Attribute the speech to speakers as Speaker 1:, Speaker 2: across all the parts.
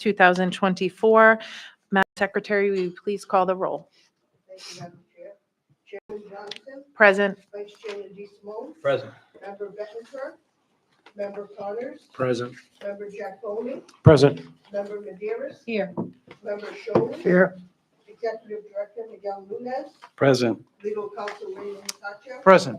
Speaker 1: 2024. Madam Secretary, will you please call the roll?
Speaker 2: Thank you, Madam Chair. Chairman Johnson,
Speaker 1: Present.
Speaker 2: Vice Chairman DeSimone,
Speaker 3: Present.
Speaker 2: Member Betancourt, Member Connors,
Speaker 3: Present.
Speaker 2: Member Giaconi,
Speaker 3: Present.
Speaker 2: Member Maderas,
Speaker 1: Here.
Speaker 2: Member Schoen,
Speaker 3: Here.
Speaker 2: Executive Director Miguel Nunez,
Speaker 3: Present.
Speaker 2: Legal Counsel Raymond Matacha.
Speaker 3: Present.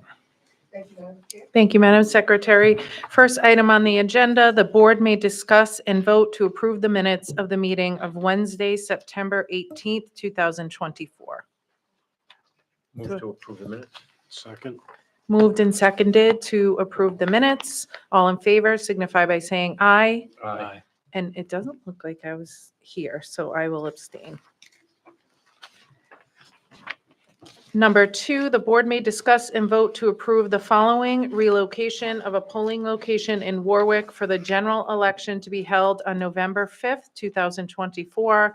Speaker 2: Thank you, Madam Chair.
Speaker 1: Thank you, Madam Secretary. First item on the agenda, the board may discuss and vote to approve the minutes of the meeting of Wednesday, September 18th, 2024.
Speaker 3: Move to approve the minutes. Second.
Speaker 1: Moved and seconded to approve the minutes. All in favor signify by saying aye.
Speaker 3: Aye.
Speaker 1: And it doesn't look like I was here, so I will abstain. Number two, the board may discuss and vote to approve the following relocation of a polling location in Warwick for the general election to be held on November 5th, 2024.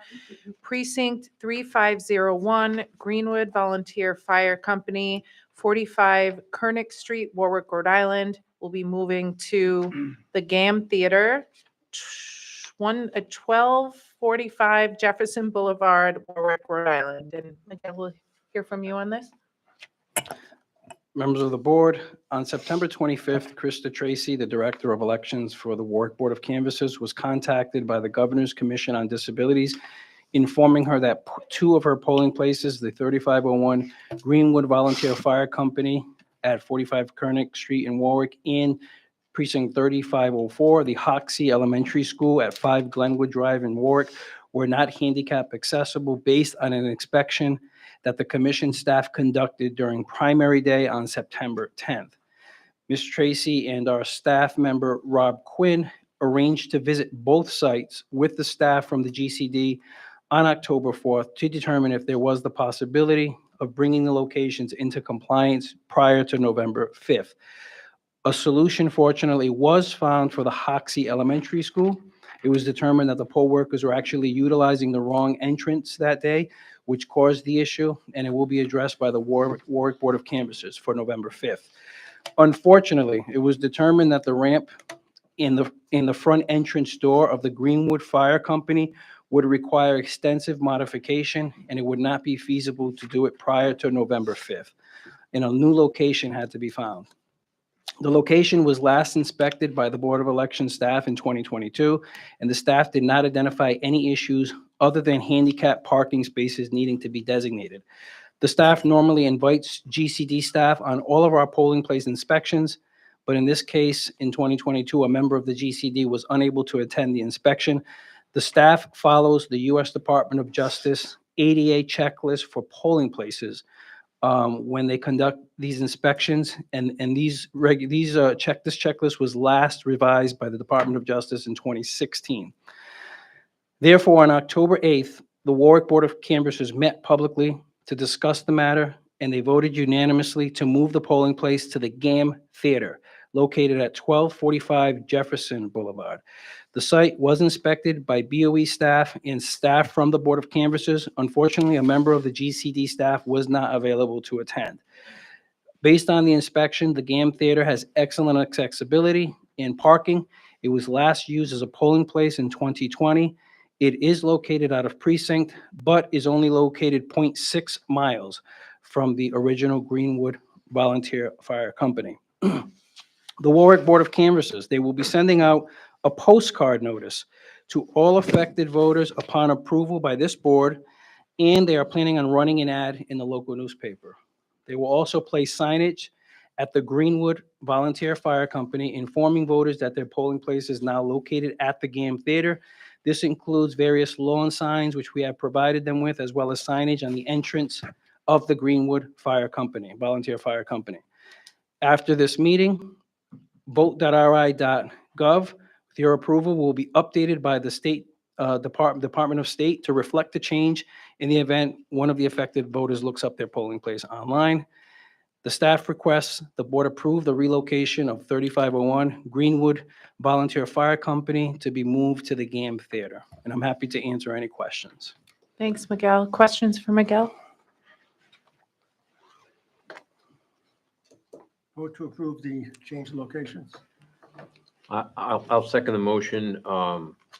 Speaker 1: Precinct 3501, Greenwood Volunteer Fire Company, 45 Kernick Street, Warwick, Rhode Island, will be moving to the GAM Theater, 1245 Jefferson Boulevard, Warwick, Rhode Island. And again, we'll hear from you on this.
Speaker 4: Members of the board, on September 25th, Krista Tracy, the Director of Elections for the Warwick Board of Canvassers, was contacted by the Governor's Commission on Disabilities, informing her that two of her polling places, the 3501 Greenwood Volunteer Fire Company at 45 Kernick Street in Warwick, and Precinct 3504, the Hoxie Elementary School at 5 Glenwood Drive in Warwick, were not handicap accessible based on an inspection that the commission staff conducted during primary day on September 10th. Ms. Tracy and our staff member, Rob Quinn, arranged to visit both sites with the staff from the GCD on October 4th to determine if there was the possibility of bringing the locations into compliance prior to November 5th. A solution, fortunately, was found for the Hoxie Elementary School. It was determined that the poll workers were actually utilizing the wrong entrance that day, which caused the issue, and it will be addressed by the Warwick Board of Canvassers for November 5th. Unfortunately, it was determined that the ramp in the front entrance door of the Greenwood Fire Company would require extensive modification, and it would not be feasible to do it prior to November 5th, and a new location had to be found. The location was last inspected by the Board of Election staff in 2022, and the staff did not identify any issues other than handicap parking spaces needing to be designated. The staff normally invites GCD staff on all of our polling place inspections, but in this case, in 2022, a member of the GCD was unable to attend the inspection. The staff follows the U.S. Department of Justice ADA checklist for polling places when they conduct these inspections, and this checklist was last revised by the Department of Justice in 2016. Therefore, on October 8th, the Warwick Board of Canvassers met publicly to discuss the matter, and they voted unanimously to move the polling place to the GAM Theater, located at 1245 Jefferson Boulevard. The site was inspected by BOE staff and staff from the Board of Canvassers. Unfortunately, a member of the GCD staff was not available to attend. Based on the inspection, the GAM Theater has excellent accessibility and parking. It was last used as a polling place in 2020. It is located out of precinct, but is only located 0.6 miles from the original Greenwood Volunteer Fire Company. The Warwick Board of Canvassers, they will be sending out a postcard notice to all affected voters upon approval by this board, and they are planning on running an ad in the local newspaper. They will also place signage at the Greenwood Volunteer Fire Company informing voters that their polling place is now located at the GAM Theater. This includes various lawn signs, which we have provided them with, as well as signage on the entrance of the Greenwood Fire Company, Volunteer Fire Company. After this meeting, vote.ri.gov, with your approval, will be updated by the State Department of State to reflect the change in the event one of the affected voters looks up their polling place online. The staff requests the board approve the relocation of 3501 Greenwood Volunteer Fire Company to be moved to the GAM Theater. And I'm happy to answer any questions.
Speaker 1: Thanks, Miguel. Questions for Miguel?
Speaker 5: Vote to approve the change of locations.
Speaker 3: I'll second the motion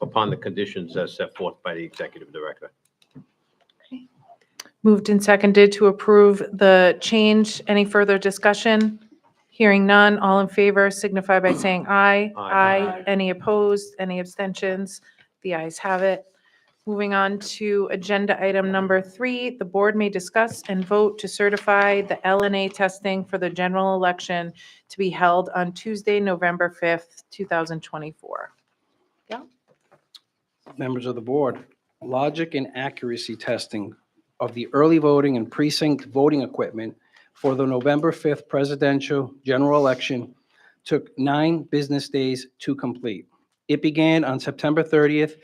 Speaker 3: upon the conditions as set forth by the executive director.
Speaker 1: Moved and seconded to approve the change. Any further discussion? Hearing none, all in favor signify by saying aye.
Speaker 3: Aye.
Speaker 1: Any opposed? Any abstentions? The ayes have it. Moving on to agenda item number 3, the board may discuss and vote to certify the LNA testing for the general election to be held on Tuesday, November 5th, 2024.
Speaker 4: Members of the board, logic and accuracy testing of the early voting and precinct voting equipment for the November 5th presidential general election took 9 business days to complete. It began on September 30th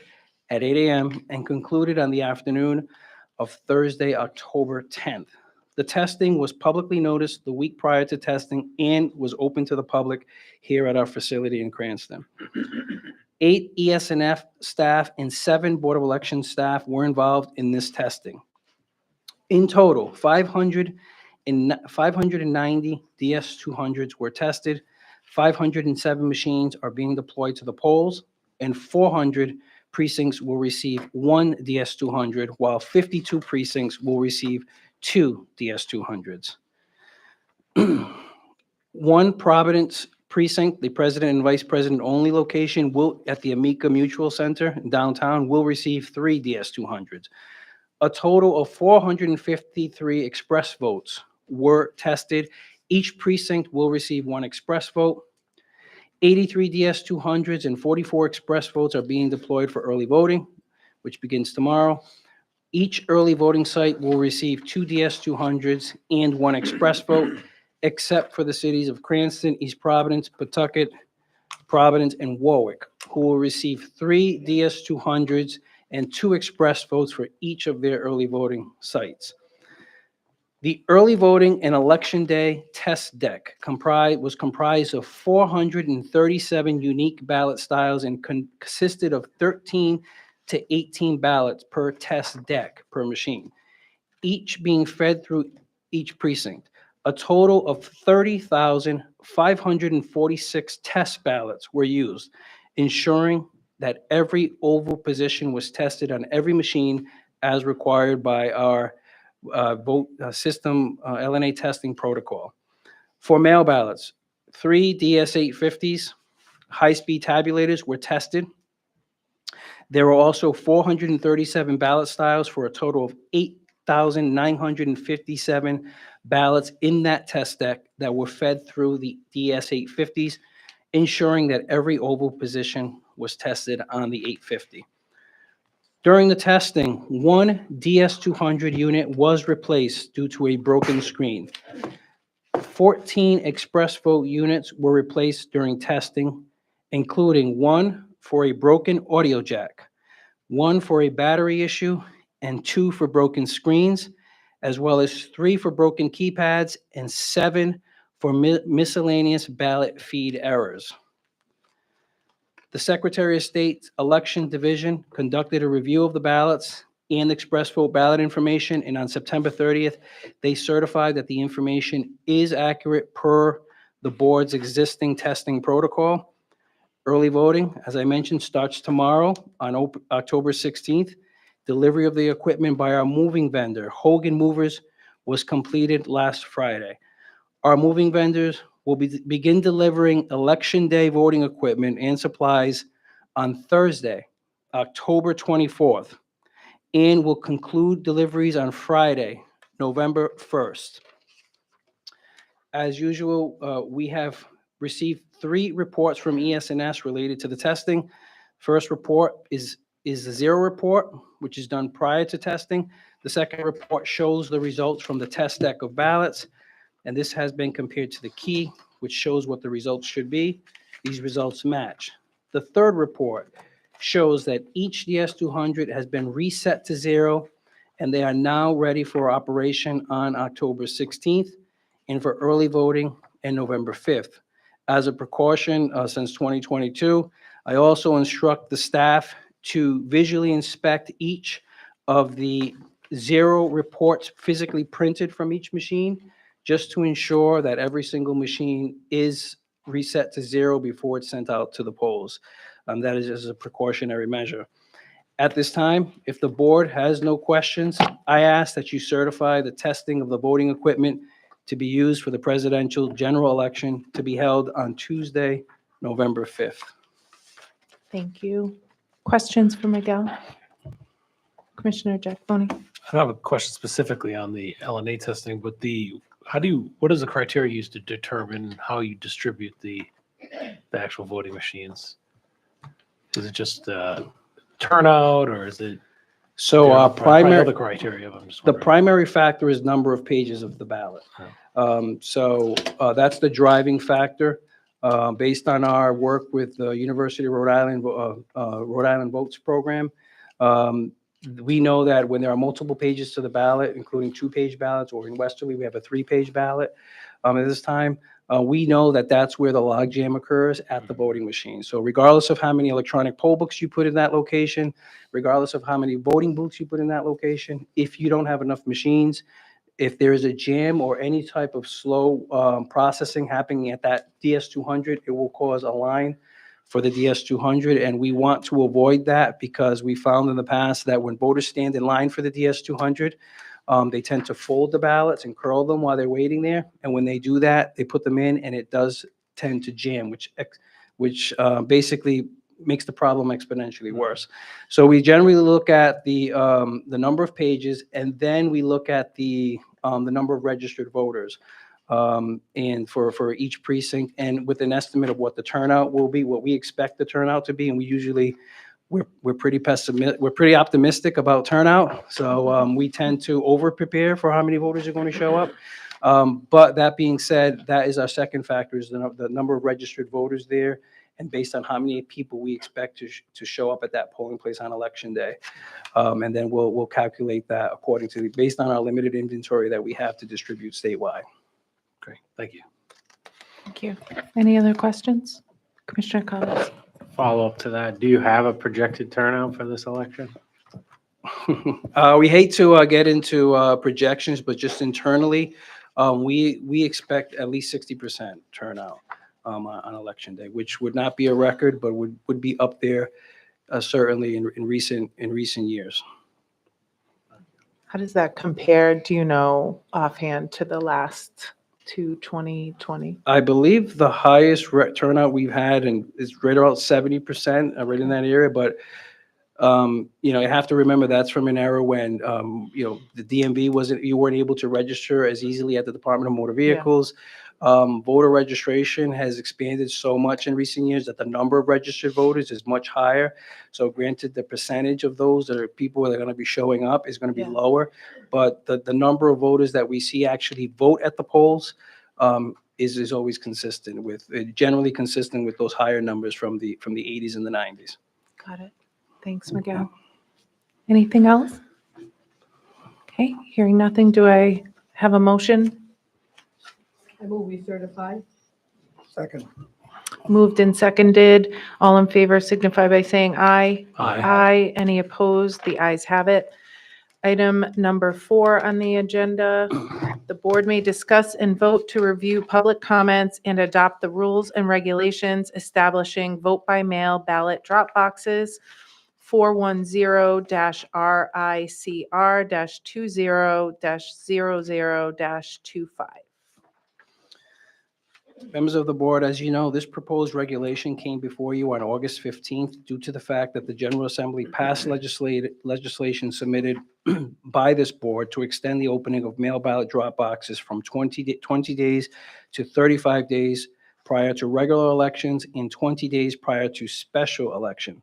Speaker 4: at 8 a.m. and concluded on the afternoon of Thursday, October 10th. The testing was publicly noticed the week prior to testing and was open to the public here at our facility in Cranston. 8 ESNF staff and 7 Board of Elections staff were involved in this testing. In total, 590 DS200s were tested, 507 machines are being deployed to the polls, and 400 precincts will receive 1 DS200, while 52 precincts will receive 2 DS200s. One Providence precinct, the president and vice president only location, will, at the Amica Mutual Center in downtown, will receive 3 DS200s. A total of 453 express votes were tested. Each precinct will receive 1 express vote. 83 DS200s and 44 express votes are being deployed for early voting, which begins tomorrow. Each early voting site will receive 2 DS200s and 1 express vote, except for the cities of Cranston, East Providence, Pawtucket, Providence, and Warwick, who will receive 3 DS200s and 2 express votes for each of their early voting sites. The early voting and election day test deck was comprised of 437 unique ballot styles and consisted of 13 to 18 ballots per test deck per machine, each being fed through each precinct. A total of 30,546 test ballots were used, ensuring that every oval position was tested on every machine as required by our vote system LNA testing protocol. For mail ballots, 3 DS850s, high-speed tabulators were tested. There were also 437 ballot styles for a total of 8,957 ballots in that test deck that were fed through the DS850s, ensuring that every oval position was tested on the 850. During the testing, 1 DS200 unit was replaced due to a broken screen. 14 express vote units were replaced during testing, including 1 for a broken audio jack, 1 for a battery issue, and 2 for broken screens, as well as 3 for broken keypads and 7 for miscellaneous ballot feed errors. The Secretary of State's Election Division conducted a review of the ballots and express vote ballot information, and on September 30th, they certified that the information is accurate per the board's existing testing protocol. Early voting, as I mentioned, starts tomorrow on October 16th. Delivery of the equipment by our moving vendor, Hogan Movers, was completed last Friday. Our moving vendors will begin delivering Election Day voting equipment and supplies on Thursday, October 24th, and will conclude deliveries on Friday, November 1st. As usual, we have received 3 reports from ES&S related to the testing. First report is the 0 report, which is done prior to testing. The second report shows the results from the test deck of ballots, and this has been compared to the key, which shows what the results should be. These results match. The third report shows that each DS200 has been reset to 0, and they are now ready for operation on October 16th and for early voting on November 5th. As a precaution, since 2022, I also instruct the staff to visually inspect each of the 0 reports physically printed from each machine, just to ensure that every single machine is reset to 0 before it's sent out to the polls. That is as a precautionary measure. At this time, if the board has no questions, I ask that you certify the testing of the voting equipment to be used for the presidential general election to be held on Tuesday, November 5th.
Speaker 1: Thank you. Questions for Miguel? Commissioner Jack-Boney?
Speaker 5: I don't have a question specifically on the LNA testing, but what is the criteria used to determine how you distribute the actual voting machines? Is it just turnout, or is it?
Speaker 4: So
Speaker 5: there are probably
Speaker 4: primary,
Speaker 5: other criteria, but I'm just
Speaker 4: the
Speaker 5: wondering.
Speaker 4: primary factor is number of pages of the ballot. So that's the driving factor. Based on our work with the University of Rhode Island Votes program, we know that when there are multiple pages to the ballot, including 2-page ballots, or in Westerly, we have a 3-page ballot at this time, we know that that's where the logjam occurs at the voting machine. So regardless of how many electronic poll books you put in that location, regardless of how many voting booths you put in that location, if you don't have enough machines, if there is a jam or any type of slow processing happening at that DS200, it will cause a line for the DS200, and we want to avoid that because we found in the past that when voters stand in line for the DS200, they tend to fold the ballots and curl them while they're waiting there, and when they do that, they put them in, and it does tend to jam, which basically makes the problem exponentially worse. So we generally look at the number of pages, and then we look at the number of registered voters, and for each precinct, and with an estimate of what the turnout will be, what we expect the turnout to be, and we're pretty pessimistic. We're pretty optimistic about turnout, so we tend to over prepare for how many voters are going to show up. But that being said, that is our second factor, is the number of registered voters there, and based on how many people we expect to show up at that polling place on election day. And then we'll calculate that based on our limited inventory that we have to distribute statewide.
Speaker 5: Great, thank you.
Speaker 1: Thank you. Any other questions? Commissioner Collins?
Speaker 3: Follow up to that, do you have a projected turnout for this election?
Speaker 4: We hate to get into projections, but just internally, we expect at least 60% turnout on election day, which would not be a record, but would be up there certainly in recent years.
Speaker 1: How does that compare, do you know offhand, to the last to 2020?
Speaker 4: I believe the highest turnout we've had and is right about 70%, right in that area. But you have to remember that's from an era when the DMV you weren't able to register as easily at the Department of Motor Vehicles. Voter registration has expanded so much in recent years that the number of registered voters is much higher. So granted, the percentage of those that are people that are going to be showing up is going to be lower, but the number of voters that we see actually vote at the polls is always generally consistent with those higher numbers from the 80s and the 90s.
Speaker 1: Got it. Thanks, Miguel. Anything else? Okay, hearing nothing, do I have a motion?
Speaker 2: I move we certify.
Speaker 6: Second.
Speaker 1: Moved and seconded. All in favor signify by saying aye.
Speaker 5: Aye.
Speaker 1: Aye. Any opposed? The ayes have it. Item number 4 on the agenda, the board may discuss and vote to review public comments and adopt the rules and regulations establishing vote-by-mail ballot drop boxes 410-RICR-20-00-25.
Speaker 4: Members of the board, as you know, this proposed regulation came before you on August 15th due to the fact that the General Assembly passed legislation submitted by this board to extend the opening of mail ballot drop boxes from 20 days to 35 days prior to regular elections and 20 days prior to special election.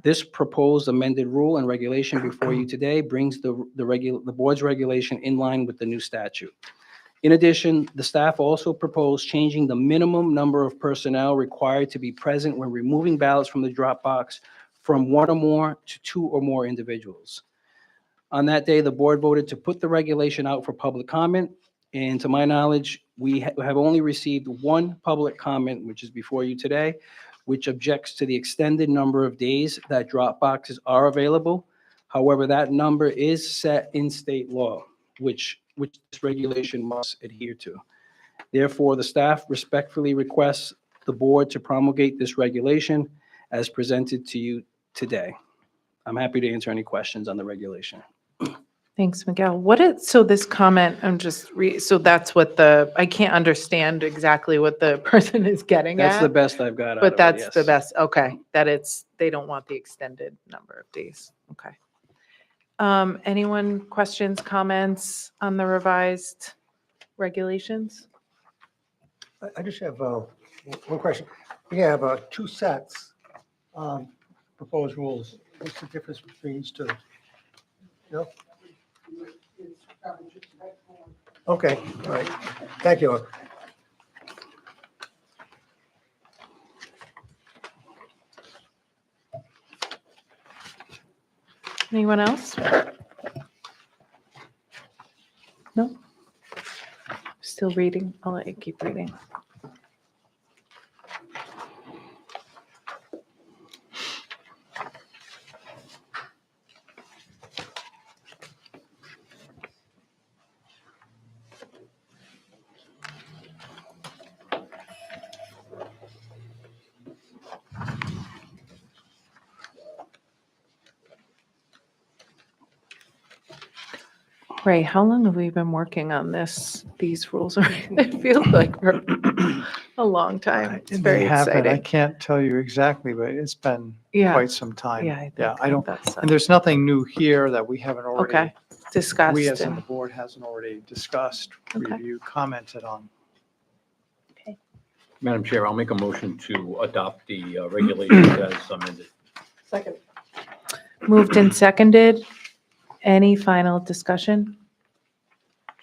Speaker 4: This proposed amended rule and regulation before you today brings the board's regulation in line with the new statute. In addition, the staff also proposed changing the minimum number of personnel required to be present when removing ballots from the drop box from 1 or more to 2 or more individuals. On that day, the board voted to put the regulation out for public comment, and to my knowledge, we have only received 1 public comment, which is before you today, which objects to the extended number of days that drop boxes are available. However, that number is set in state law, which this regulation must adhere to. Therefore, the staff respectfully requests the board to promulgate this regulation as presented to you today. I'm happy to answer any questions on the regulation.
Speaker 1: Thanks, Miguel. So this comment, so that's what I can't understand exactly what the person is getting
Speaker 4: That's the
Speaker 1: at,
Speaker 4: best I've got out of
Speaker 1: but
Speaker 4: it,
Speaker 1: that's the
Speaker 4: yes.
Speaker 1: best. Okay, they don't want the extended number of days. Okay. Anyone questions, comments on the revised regulations?
Speaker 2: I just have one question. We have two sets proposed rules. What's the difference between these two? No? Okay, all right. Thank you.
Speaker 1: Anyone else? No? Still reading? I'll let you keep reading. Ray, how long have we been working on these rules? It feels like for a long time. It's very
Speaker 6: They have been. I
Speaker 1: exciting.
Speaker 6: can't tell you exactly, but it's been
Speaker 1: Yeah.
Speaker 6: quite some time.
Speaker 1: Yeah, I think
Speaker 6: Yeah, I don't,
Speaker 1: that's,
Speaker 6: and there's nothing new here that we haven't already,
Speaker 1: okay, discussed.
Speaker 6: we as in
Speaker 1: and-
Speaker 6: the board hasn't already discussed,
Speaker 1: Okay.
Speaker 6: reviewed, commented on.
Speaker 3: Madam Chair, I'll make a motion to adopt the regulations as amended.
Speaker 2: Second.
Speaker 1: Moved and seconded. Any final discussion?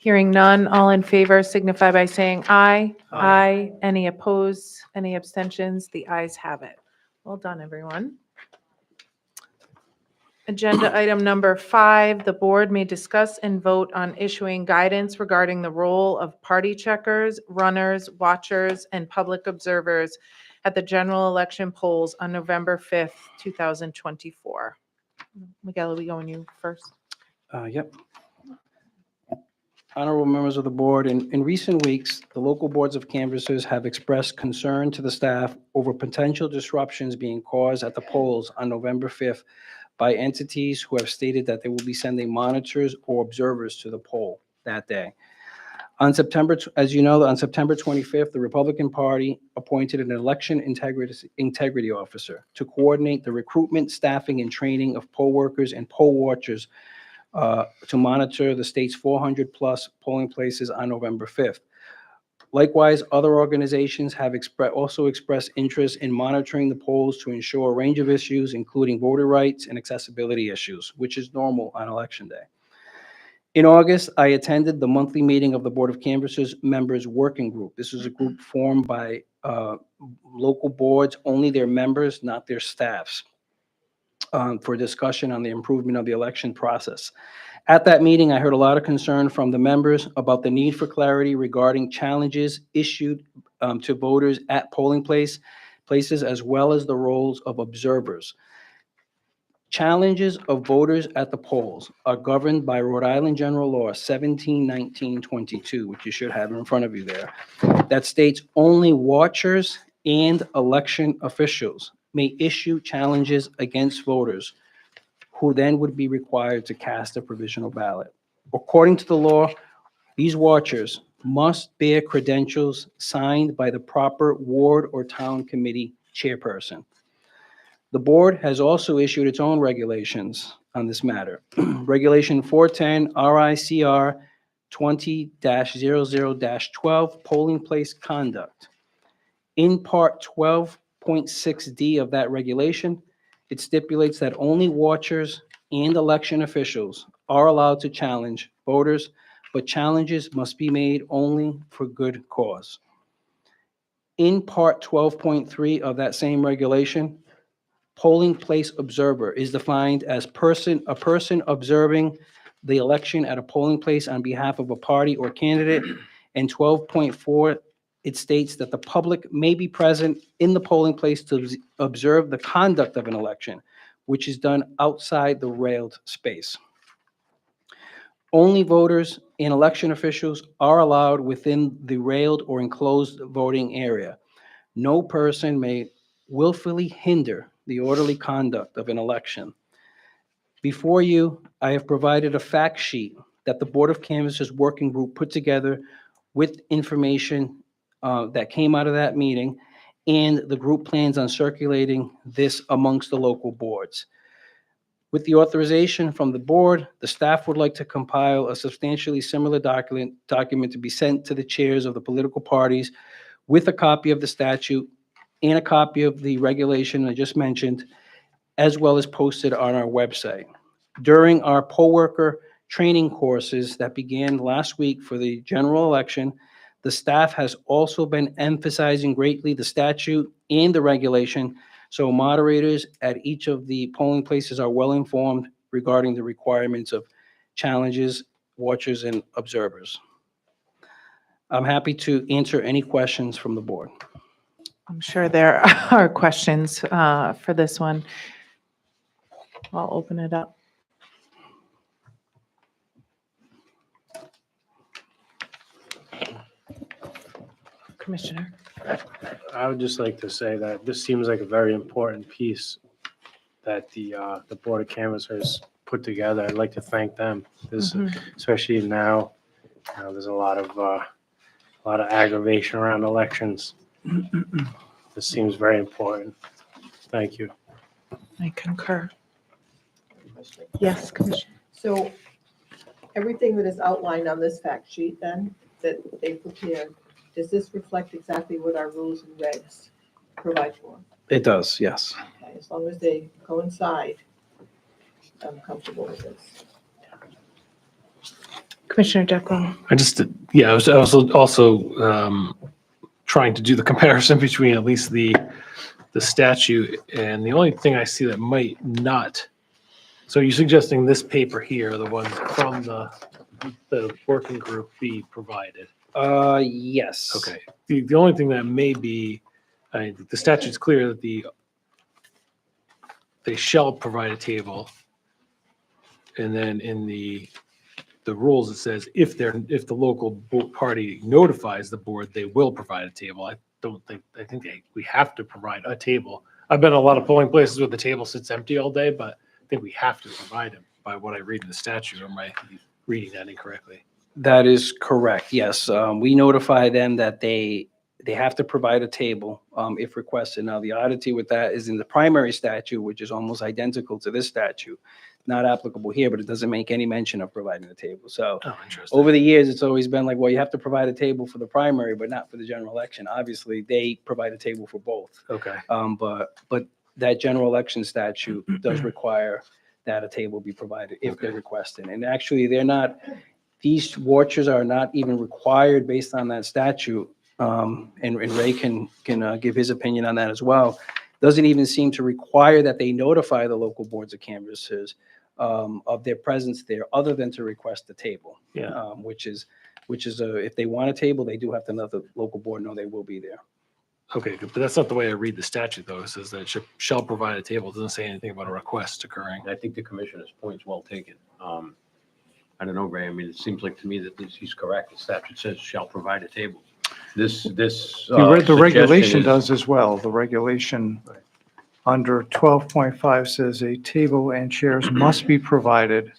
Speaker 1: Hearing none, all in favor signify by saying aye. Aye. Any opposed? Any abstentions? The ayes have it. Well done, everyone. Agenda item number 5, the board may discuss and vote on issuing guidance regarding the role of party checkers, runners, watchers, and public observers at the general election polls on November 5th, 2024. Miguel, are we going you first?
Speaker 4: Yep. Honorable members of the board, in recent weeks, the local boards of canvassers have expressed concern to the staff over potential disruptions being caused at the polls on November 5th by entities who have stated that they will be sending monitors or observers to the poll that day. As you know, on September 25th, the Republican Party appointed an election integrity officer to coordinate the recruitment, staffing, and training of poll workers and poll watchers to monitor the state's 400-plus polling places on November 5th. Likewise, other organizations have also expressed interest in monitoring the polls to ensure a range of issues, including voter rights and accessibility issues, which is normal on Election Day. In August, I attended the monthly meeting of the Board of Canvassers Members Working Group. This is a group formed by local boards, only their members, not their staffs, for discussion on the improvement of the election process. At that meeting, I heard a lot of concern from the members about the need for clarity regarding challenges issued to voters at polling places, as well as the roles of observers. Challenges of voters at the polls are governed by Rhode Island General Law 1719-22, which you should have in front of you there, that states only watchers and election officials may issue challenges against voters who then would be required to cast a provisional ballot. According to the law, these watchers must bear credentials signed by the proper ward or town committee chairperson. The board has also issued its own regulations on this matter. Regulation 410 RICR 20-00-12, polling place conduct. In Part 12.6D of that regulation, it stipulates that only watchers and election officials are allowed to challenge voters, but challenges must be made only for good cause. In Part 12.3 of that same regulation, polling place observer is defined as a person observing the election at a polling place on behalf of a party or candidate. And 12.4, it states that the public may be present in the polling place to observe the conduct of an election, which is done outside the railed space. Only voters and election officials are allowed within the railed or enclosed voting area. No person may willfully hinder the orderly conduct of an election. Before you, I have provided a fact sheet that the Board of Canvassers Working Group put together with information that came out of that meeting, and the group plans on circulating this amongst the local boards. With the authorization from the board, the staff would like to compile a substantially similar document to be sent to the chairs of the political parties with a copy of the statute and a copy of the regulation I just mentioned, as well as posted on our website. During our poll worker training courses that began last week for the general election, the staff has also been emphasizing greatly the statute and the regulation, so moderators at each of the polling places are well informed regarding the requirements of challenges, watchers, and observers. I'm happy to answer any questions from the board.
Speaker 1: I'm sure there are questions for this one. I'll open it up. Commissioner.
Speaker 7: I would just like to say that this seems like a very important piece that the Board of Canvassers put together. I'd like to thank them, this, especially now, there's a lot of aggravation around elections. This seems very important. Thank you.
Speaker 1: I concur. Yes, Commissioner.
Speaker 8: So everything that is outlined on this fact sheet then, that they prepared, does this reflect exactly what our rules and regs provide for?
Speaker 4: It does, yes.
Speaker 8: Okay, as long as they coincide, I'm comfortable with this.
Speaker 1: Commissioner Declo.
Speaker 5: I was also trying to do the comparison between at least the statute, and the only thing I see that might not, so you're suggesting this paper here, the one from the working group, be provided?
Speaker 4: Yes.
Speaker 5: Okay. The only thing that may be, the statute's clear that they shall provide a table. And then in the rules, it says if the local party notifies the board, they will provide a table. I think we have to provide a table. I've been in a lot of polling places where the table sits empty all day, but I think we have to provide them by what I read in the statute. Or am I reading that incorrectly?
Speaker 4: That is correct, yes. We notify them that they have to provide a table if requested. Now, the oddity with that is in the primary statute, which is almost identical to this statute, not applicable here, but it doesn't make any mention of providing a table. So
Speaker 5: Oh, interesting.
Speaker 4: over the years, it's always been like, well, you have to provide a table for the primary, but not for the general election. Obviously, they provide a table for both.
Speaker 5: Okay.
Speaker 4: But that general election statute does require that a table be provided if they're requested. And actually, these watchers are not even required based on that statute. And Ray can give his opinion on that as well. Doesn't even seem to require that they notify the local boards of canvassers of their presence there, other than to request a table.
Speaker 5: Yeah.
Speaker 4: Which is if they want a table, they do have to let the local board know they will be there.
Speaker 5: Okay, but that's not the way I read the statute, though. It says that it shall provide a table. It doesn't say anything about a request occurring.
Speaker 3: And I think the commissioner's point's well taken. I don't know, Ray, I mean, it seems like to me that he's correct. The statute says shall provide a table. This
Speaker 6: The regulation
Speaker 3: suggestion is-
Speaker 6: does as well. The regulation under 12.5 says a table and chairs must be provided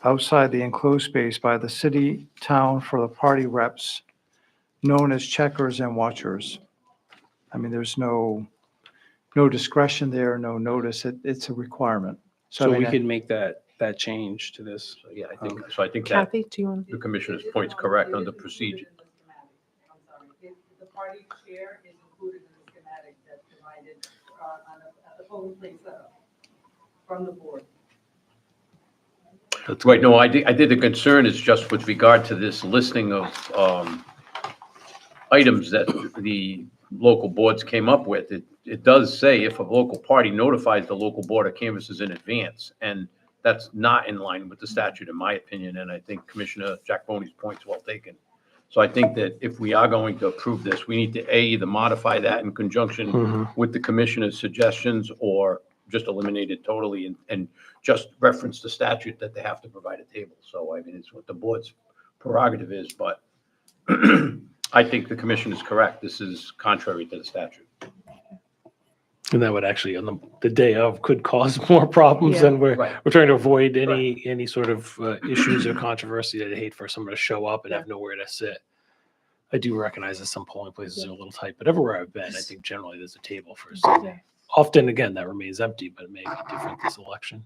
Speaker 6: outside the enclosed space by the city, town for the party reps, known as checkers and watchers. I mean, there's no discretion there, no notice. It's a requirement.
Speaker 4: So
Speaker 6: I
Speaker 4: we
Speaker 6: mean,
Speaker 4: can make that change to this.
Speaker 3: So, yeah, I think that
Speaker 1: Kathy, do you want
Speaker 3: the commissioner's point's correct on the procedure.
Speaker 8: I'm sorry, the party chair is included in the schematic that's provided at the polling place from the board.
Speaker 5: That's
Speaker 3: Right, no, I did. The concern is just with regard to this listing of items that the local boards came up with. It does say if a local party notifies the local board of canvassers in advance, and that's not in line with the statute, in my opinion, and I think Commissioner Jack Boney's point's well taken. So I think that if we are going to approve this, we need to either modify that in conjunction with the commissioner's suggestions, or just eliminate it totally and just reference the statute that they have to provide a table. So, I mean, it's what the board's prerogative is, but I think the commission is correct. This is contrary to the statute.
Speaker 5: And that would actually, on the day of, could cause more problems
Speaker 1: Yeah.
Speaker 5: than we're
Speaker 3: Right.
Speaker 5: trying to avoid any sort of issues or controversy. That I hate for someone to show up and have nowhere to sit. I do recognize that some polling places are a little tight, but everywhere I've been, I think generally there's a table for Sunday.
Speaker 1: Yeah.
Speaker 5: Often, again, that remains empty, but it may be different this election.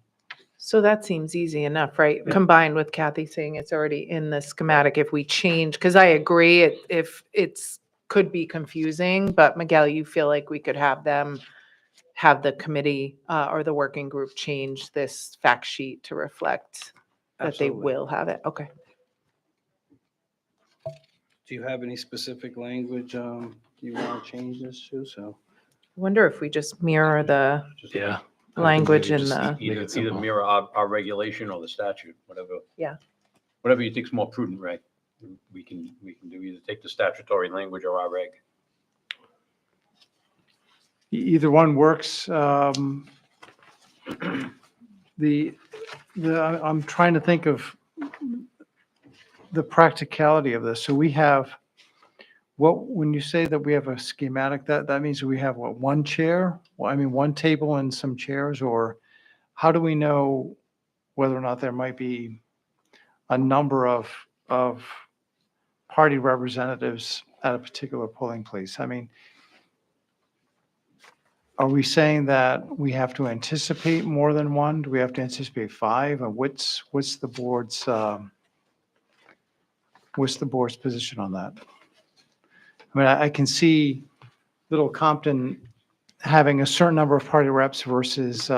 Speaker 1: So that seems easy enough, right? Combined with Kathy saying it's already in the schematic, if we change, because I agree, if it's, could be confusing, but Miguel, you feel like we could have the committee or the working group change this fact sheet to reflect that they
Speaker 4: Absolutely.
Speaker 1: will have it? Okay.
Speaker 4: Do you have any specific language you want to change this to? So
Speaker 1: Wonder if we just mirror the
Speaker 3: Just
Speaker 5: Yeah.
Speaker 1: language in
Speaker 5: maybe just
Speaker 1: the,
Speaker 5: make it
Speaker 3: Either
Speaker 5: simple.
Speaker 3: mirror our regulation or the statute, whatever.
Speaker 1: Yeah.
Speaker 3: Whatever you think's more prudent, Ray. We can do either take the statutory language or our reg.
Speaker 6: Either one works. I'm trying to think of the practicality of this. So we have, when you say that we have a schematic, that means we have what, one chair? Well, I mean, one table and some chairs, or how do we know whether or not there might be a number of party representatives at a particular polling place? I mean, are we saying that we have to anticipate more than one? Do we have to anticipate five? And what's the board's position on that? I mean, I can see Little Compton having a certain number of party reps versus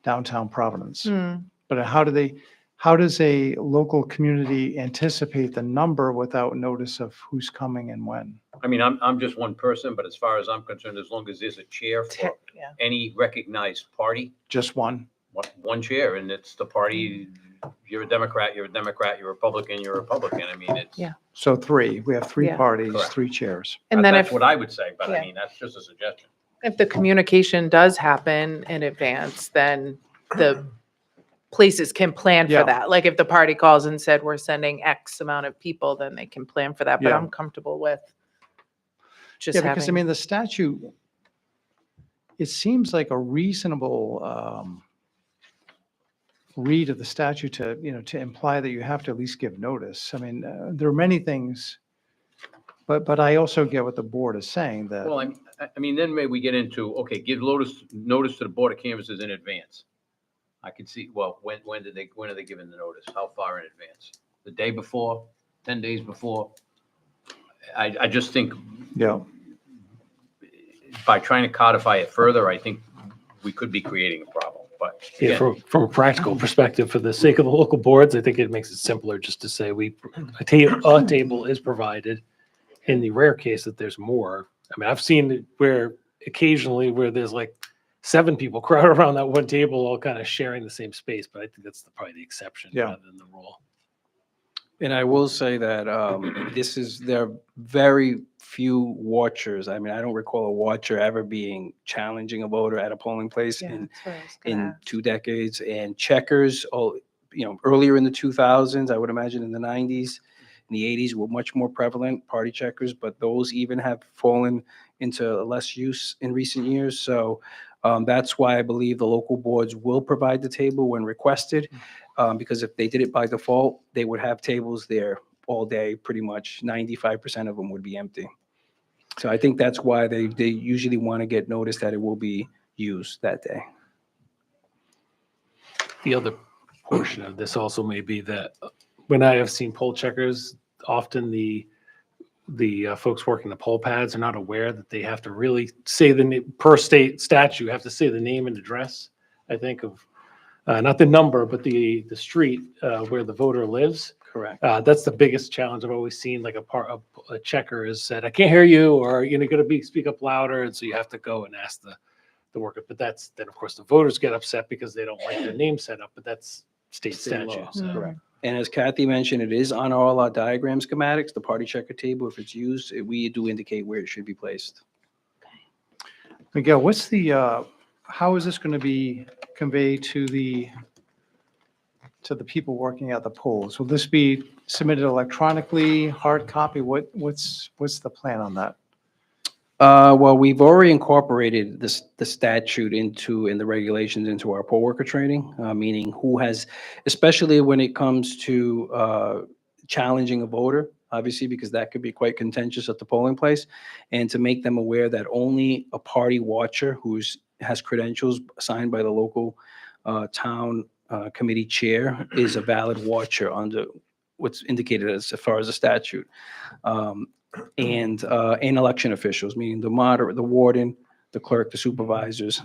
Speaker 6: downtown Providence. But how does a local community anticipate the number without notice of who's coming and when?
Speaker 3: I mean, I'm just one person, but as far as I'm concerned, as long as there's a chair for
Speaker 1: yeah.
Speaker 3: any recognized party,
Speaker 6: Just one?
Speaker 3: one chair, and it's the party, you're a Democrat, you're a Republican, you're a Republican. I mean, it's.
Speaker 1: Yeah.
Speaker 6: So three. We have three
Speaker 1: Yeah.
Speaker 6: parties,
Speaker 3: Correct.
Speaker 6: 3 chairs.
Speaker 1: And then
Speaker 3: That's
Speaker 1: if,
Speaker 3: what I would say, but
Speaker 1: Yeah.
Speaker 3: I mean, that's just a suggestion.
Speaker 1: if the communication does happen in advance, then the places can plan
Speaker 6: Yeah.
Speaker 1: for that. Like if the party calls and said, we're sending X amount of people, then they can plan for that. But
Speaker 6: Yeah.
Speaker 1: I'm comfortable with just
Speaker 6: Yeah, because I
Speaker 1: having,
Speaker 6: mean, the statute, it seems like a reasonable read of the statute to imply that you have to at least give notice. I mean, there are many things, but I also get what the board is saying that.
Speaker 3: Well, I mean, then maybe we get into, okay, give notice to the Board of Canvassers in advance. I could see, well, when are they giving the notice? How far in advance? The day before, 10 days before? I just think
Speaker 6: Yeah.
Speaker 3: by trying to codify it further, I think we could be creating a problem, but.
Speaker 5: Yeah,
Speaker 3: again,
Speaker 5: from a practical perspective, for the sake of the local boards, I think it makes it simpler just to say a table is provided. In the rare case that there's more, I mean, I've seen it where occasionally where there's like 7 people crowded around that one table, all kind of sharing the same space, but I think that's probably the exception
Speaker 6: Yeah.
Speaker 5: rather than the rule.
Speaker 4: And I will say that there are very few watchers. I mean, I don't recall a watcher ever being challenging a voter at a polling place
Speaker 1: yeah,
Speaker 4: in
Speaker 1: that's what I was gonna
Speaker 4: in
Speaker 1: ask.
Speaker 4: 2 decades. And checkers, earlier in the 2000s, I would imagine in the 90s, in the 80s were much more prevalent, party checkers, but those even have fallen into less use in recent years. So that's why I believe the local boards will provide the table when requested, because if they did it by default, they would have tables there all day, pretty much 95% of them would be empty. So I think that's why they usually want to get notice that it will be used that day.
Speaker 5: The other portion of this also may be that when I have seen poll checkers, often the folks working the poll pads are not aware that they have to really say per state statute, have to say the name and address, I think of, not the number, but the street where the voter lives.
Speaker 4: Correct.
Speaker 5: That's the biggest challenge I've always seen. Like a checker has said, "I can't hear you," or "You're going to speak up louder," and so you have to go and ask the worker. But that's then, of course, the voters get upset because they don't like their name set up. But that's state
Speaker 4: State law.
Speaker 5: statute. So.
Speaker 4: Correct. And as Kathy mentioned, it is on all our diagram schematics, the party checker table. If it's used, we do indicate where it should be placed.
Speaker 6: Miguel, how is this going to be conveyed to the people working at the polls? Will this be submitted electronically, hard copy? What's the plan on that?
Speaker 4: Well, we've already incorporated the statute and the regulations into our poll worker training, meaning who has, especially when it comes to challenging a voter, obviously, because that could be quite contentious at the polling place, and to make them aware that only a party watcher has credentials signed by the local town committee chair is a valid watcher under what's indicated as far as the statute. And election officials, meaning the moderator, the warden, the clerk, the supervisors.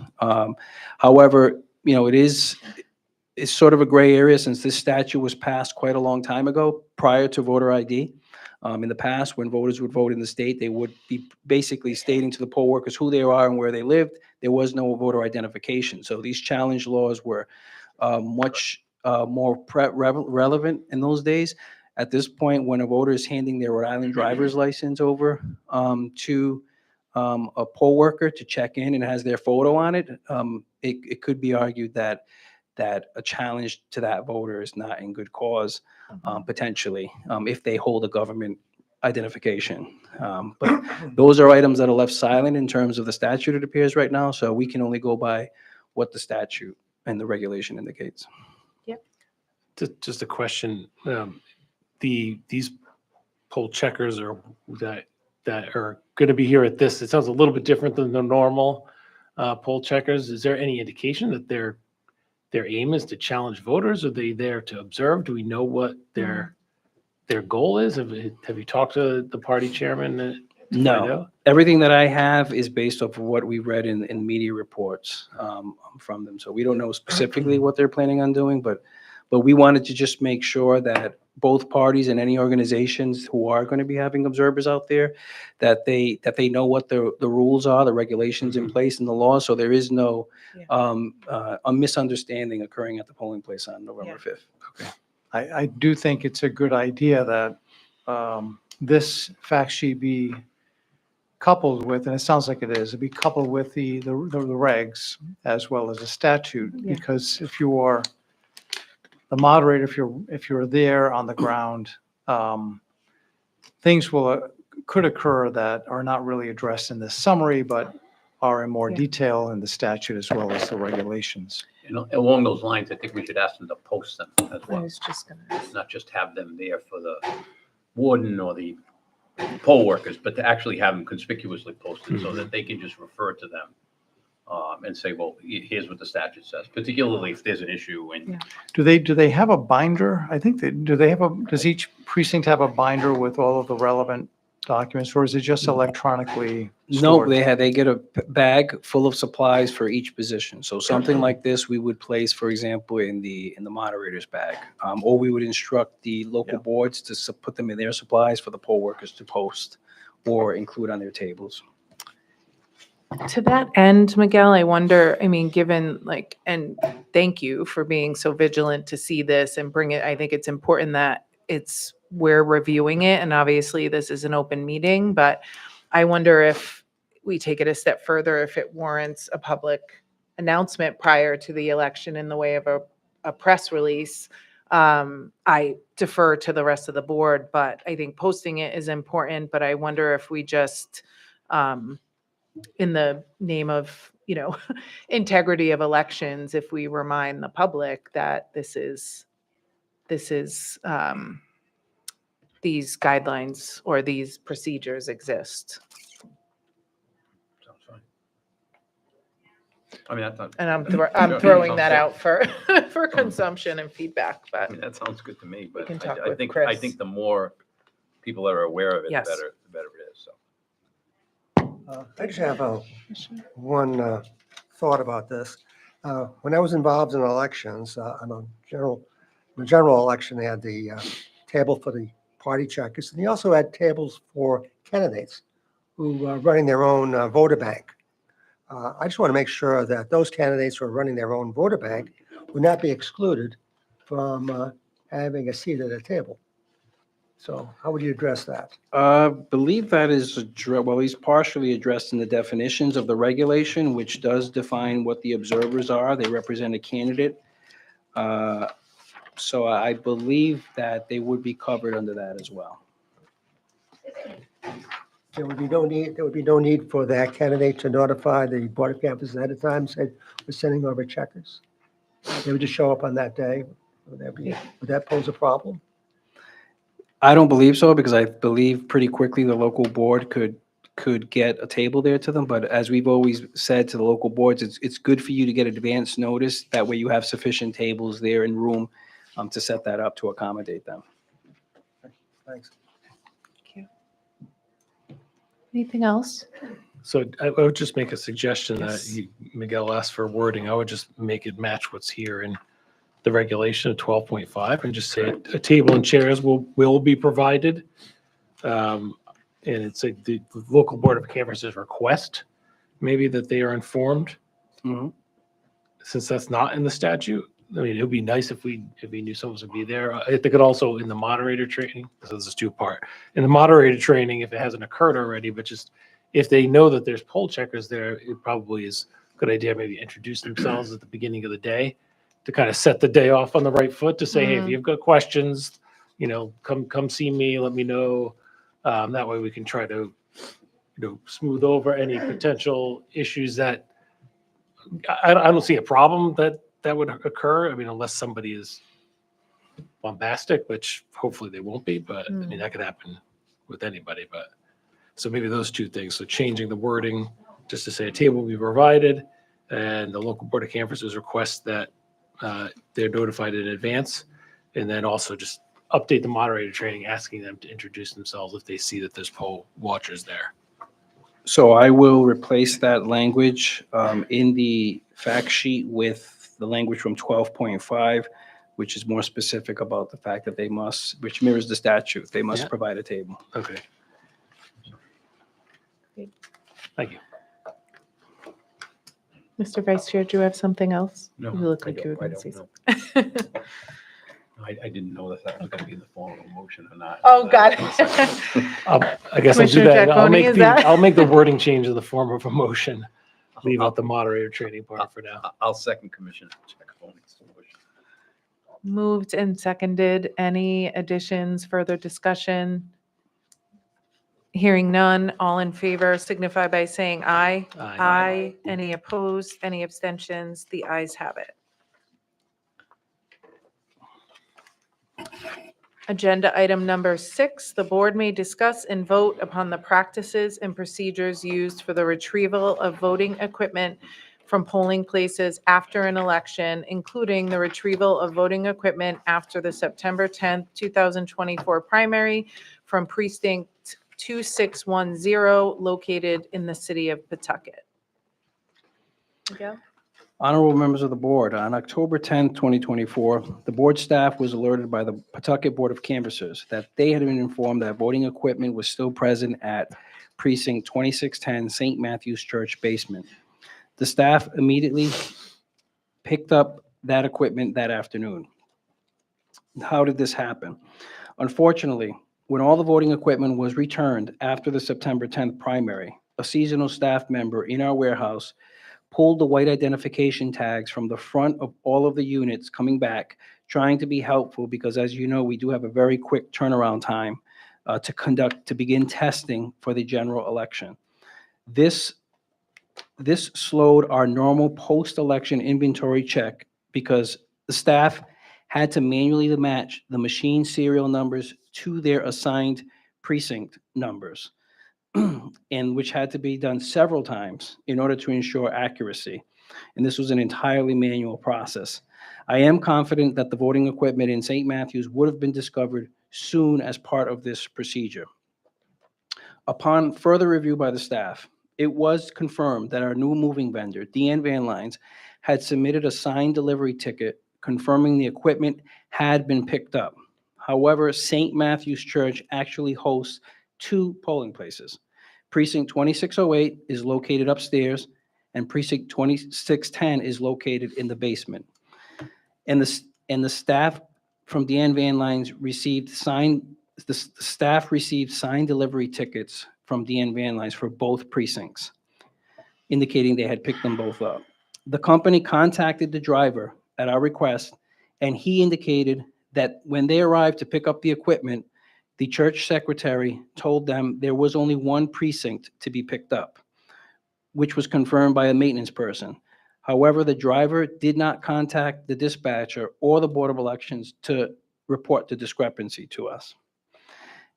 Speaker 4: However, it's sort of a gray area since this statute was passed quite a long time ago, prior to voter ID. In the past, when voters would vote in the state, they would be basically stating to the poll workers who they are and where they lived. There was no voter identification. So these challenge laws were much more relevant in those days. At this point, when a voter is handing their Rhode Island driver's license over to a poll worker to check in and has their photo on it, it could be argued that a challenge to that voter is not in good cause, potentially, if they hold a government identification. But those are items that are left silent in terms of the statute, it appears right now, so we can only go by what the statute and the regulation indicates.
Speaker 5: Just a question, these poll checkers that are going to be here at this, it sounds a little bit different than the normal poll checkers. Is there any indication that their aim is to challenge voters? Are they there to observe? Do we know what their goal is? Have you talked to the party chairman? To find
Speaker 4: No,
Speaker 5: out?
Speaker 4: everything that I have is based off of what we read in media reports from them. So we don't know specifically what they're planning on doing, but we wanted to just make sure that both parties and any organizations who are going to be having observers out there, that they know what the rules are, the regulations in place and the laws, so there is no a misunderstanding occurring at the polling place on November 5th.
Speaker 6: I do think it's a good idea that this fact sheet be coupled with, and it sounds like it is, it'd be coupled with the regs as well as the statute.
Speaker 1: Yeah.
Speaker 6: Because if you are the moderator, if you're there on the ground, things could occur that are not really addressed in this summary, but are in more
Speaker 1: Yeah.
Speaker 6: detail in the statute as well as the regulations.
Speaker 3: And along those lines, I think we should ask them to post them as
Speaker 1: I
Speaker 3: well,
Speaker 1: was just gonna.
Speaker 3: not just have them there for the warden or the poll workers, but to actually have them conspicuously posted so that they can just refer to them and say, well, here's what the statute says, particularly if there's an issue and
Speaker 1: Yeah.
Speaker 6: Do they have a binder? I think does each precinct have a binder with all of the relevant documents, or is it just electronically
Speaker 4: No,
Speaker 6: stored?
Speaker 4: they get a bag full of supplies for each position. So something like this, we would place, for example, in the moderator's bag. Or we would instruct the local boards to put them in their supplies for the poll workers to post or include on their tables.
Speaker 1: To that end, Miguel, I wonder, I mean, given and thank you for being so vigilant to see this and bring it. I think it's important that we're reviewing it, and obviously this is an open meeting, but I wonder if we take it a step further, if it warrants a public announcement prior to the election in the way of a press release. I defer to the rest of the board, but I think posting it is important, but I wonder if we just, in the name of, integrity of elections, if we remind the public that this is these guidelines or these procedures exist.
Speaker 3: sounds fine. I mean, that's not,
Speaker 1: And I'm
Speaker 3: Sure.
Speaker 1: throwing that
Speaker 3: Sounds
Speaker 1: out for consumption and feedback,
Speaker 3: I
Speaker 1: but
Speaker 3: mean, that sounds good to me, but
Speaker 1: can talk
Speaker 3: I
Speaker 1: with
Speaker 3: think,
Speaker 1: Chris.
Speaker 3: the more people that are aware of it, the
Speaker 1: Yes.
Speaker 3: better it is, so.
Speaker 2: I just have one thought about this. When I was involved in elections, on the general election, they had the table for the party checkers, and they also had tables for candidates who are running their own voter bank. I just want to make sure that those candidates who are running their own voter bank would not be excluded from having a seat at a table. So how would you address that?
Speaker 4: Believe that is, well, he's partially addressed in the definitions of the regulation, which does define what the observers are. They represent a candidate. So I believe that they would be covered under that as well.
Speaker 2: there would be no need for that candidate to notify the Board of Canvassers ahead of time, said, we're sending over checkers. They would just show up on that day. Would that pose a problem?
Speaker 4: I don't believe so, because I believe pretty quickly the local board could get a table there to them. But as we've always said to the local boards, it's good for you to get advance notice. That way you have sufficient tables there and room to set that up to accommodate them.
Speaker 2: Thanks.
Speaker 1: Anything else?
Speaker 5: So I would just make a suggestion that
Speaker 1: Yes.
Speaker 5: Miguel asked for wording. I would just make it match what's here in the regulation of 12.5 and just say a table and chairs will be provided. And it's the local board of canvassers request maybe that they are informed,
Speaker 4: Mhm.
Speaker 5: since that's not in the statute. I mean, it would be nice if we knew someone would be there. I think it also in the moderator training, so this is two-part. In the moderator training, if it hasn't occurred already, but just if they know that there's poll checkers there, it probably is a good idea maybe introduce themselves at the beginning of the day to kind of set the day off on the right foot to say, hey, if you've got questions, come see me, let me know. That way we can try to, smooth over any potential issues that I don't see a problem that would occur. I mean, unless somebody is bombastic, which hopefully they won't be, but I mean, that could happen with anybody. But so maybe those two things. So changing the wording just to say a table will be provided and the local board of canvassers request that they're notified in advance. And then also just update the moderator training, asking them to introduce themselves if they see that there's poll watchers there.
Speaker 4: So I will replace that language in the fact sheet with the language from 12.5, which is more specific about the fact that they must, which mirrors the statute, they must
Speaker 5: Yeah.
Speaker 4: provide a table.
Speaker 5: Okay. Thank you.
Speaker 1: Mr. Vice Chair, do you have something else?
Speaker 3: No,
Speaker 1: You look
Speaker 3: I
Speaker 1: like you were
Speaker 3: don't- I
Speaker 1: going to say
Speaker 3: don't know.
Speaker 1: something.
Speaker 3: I didn't know that was going to be in the form of a motion or not.
Speaker 1: Oh, got it.
Speaker 5: I guess I'll do
Speaker 1: Commissioner
Speaker 5: that.
Speaker 1: Giacone, is that-
Speaker 5: I'll make the wording change in the form of a motion. Leave out the moderator training part for now.
Speaker 3: I'll second Commissioner Giacoponi's motion.
Speaker 1: Moved and seconded. Any additions, further discussion? Hearing none, all in favor signify by saying aye.
Speaker 5: Aye.
Speaker 1: Aye. Any opposed? Any abstentions? The ayes have it. Agenda item number 6, the board may discuss and vote upon the practices and procedures used for the retrieval of voting equipment from polling places after an election, including the retrieval of voting equipment after the September 10th, 2024 primary from precinct 2610 located in the city of Pawtucket. Miguel?
Speaker 4: Honorable members of the board, on October 10th, 2024, the board staff was alerted by the Pawtucket Board of Canvassers that they had been informed that voting equipment was still present at precinct 2610 St. Matthew's Church basement. The staff immediately picked up that equipment that afternoon. How did this happen? Unfortunately, when all the voting equipment was returned after the September 10th primary, a seasonal staff member in our warehouse pulled the white identification tags from the front of all of the units coming back, trying to be helpful because, as you know, we do have a very quick turnaround time to begin testing for the general election. This slowed our normal post-election inventory check because the staff had to manually match the machine serial numbers to their assigned precinct numbers, and which had to be done several times in order to ensure accuracy. And this was an entirely manual process. I am confident that the voting equipment in St. Matthews would have been discovered soon as part of this procedure. Upon further review by the staff, it was confirmed that our new moving vendor, Deanne Van Lines, had submitted a signed delivery ticket confirming the equipment had been picked up. However, St. Matthew's Church actually hosts 2 polling places. Precinct 2608 is located upstairs, and Precinct 2610 is located in the basement. And the staff from Deanne Van Lines received the staff received signed delivery tickets from Deanne Van Lines for both precincts, indicating they had picked them both up. The company contacted the driver at our request, and he indicated that when they arrived to pick up the equipment, The church secretary told them there was only one precinct to be picked up, which was confirmed by a maintenance person. However, the driver did not contact the dispatcher or the Board of Elections to report the discrepancy to us.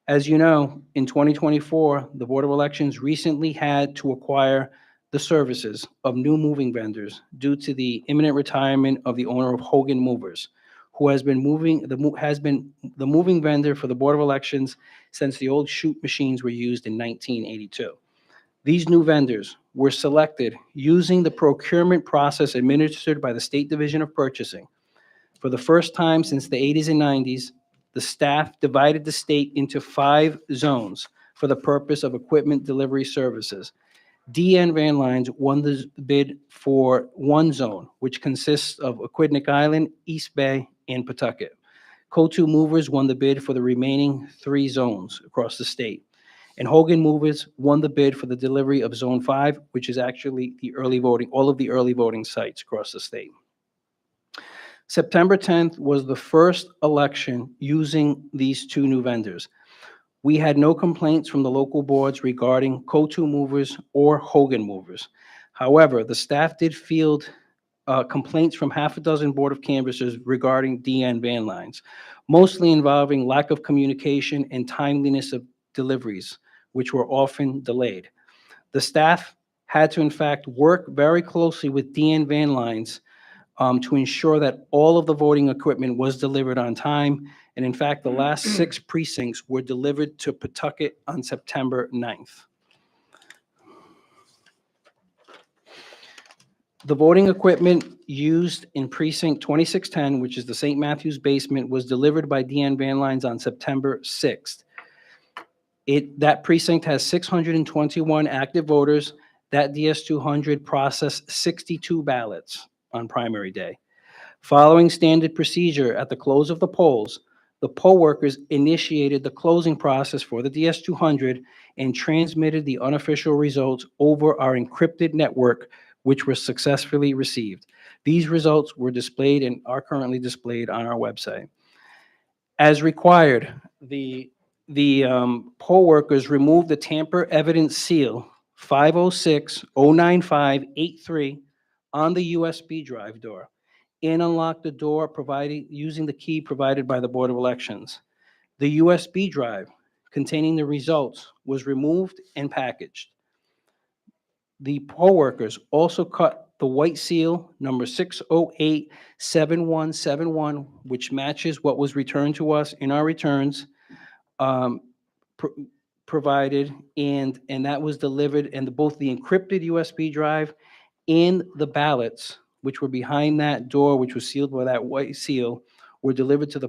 Speaker 4: As you know, in 2024, the Board of Elections recently had to acquire the services of new moving vendors due to the imminent retirement of the owner of Hogan Movers, who has been the moving vendor for the Board of Elections since the old chute machines were used in 1982. These new vendors were selected using the procurement process administered by the State Division of Purchasing. For the first time since the 80s and 90s, the staff divided the state into 5 zones for the purpose of equipment delivery services. DN Van Lines won the bid for one zone, which consists of Aquidneck Island, East Bay, and Pawtucket. Co2 Movers won the bid for the remaining 3 zones across the state. And Hogan Movers won the bid for the delivery of Zone 5, which is actually the early voting, all of the early voting sites across the state. September 10th was the first election using these 2 new vendors. We had no complaints from the local boards regarding Co2 Movers or Hogan Movers. However, the staff did field complaints from half a dozen Board of Canvassers regarding DN Van Lines, mostly involving lack of communication and timeliness of deliveries, which were often delayed. The staff had to, in fact, work very closely with DN Van Lines to ensure that all of the voting equipment was delivered on time. And in fact, the last 6 precincts were delivered to Pawtucket on September 9th. The voting equipment used in precinct 2610, which is the St. Matthews basement, was delivered by DN Van Lines on September 6th. That precinct has 621 active voters. That DS200 processed 62 ballots on primary day. Following standard procedure at the close of the polls, the poll workers initiated the closing process for the DS200 and transmitted the unofficial results over our encrypted network, which were successfully received. These results were displayed and are currently displayed on our website. As required, the poll workers removed the tamper evidence seal 506-09583 on the USB drive door and unlocked the door using the key provided by the Board of Elections. The USB drive containing the results was removed and packaged. The poll workers also cut the white seal number 6087171, which matches what was returned to us in our returns provided, and that was delivered, and both the encrypted USB drive and the ballots, which were behind that door, which was sealed by that white seal, were delivered to the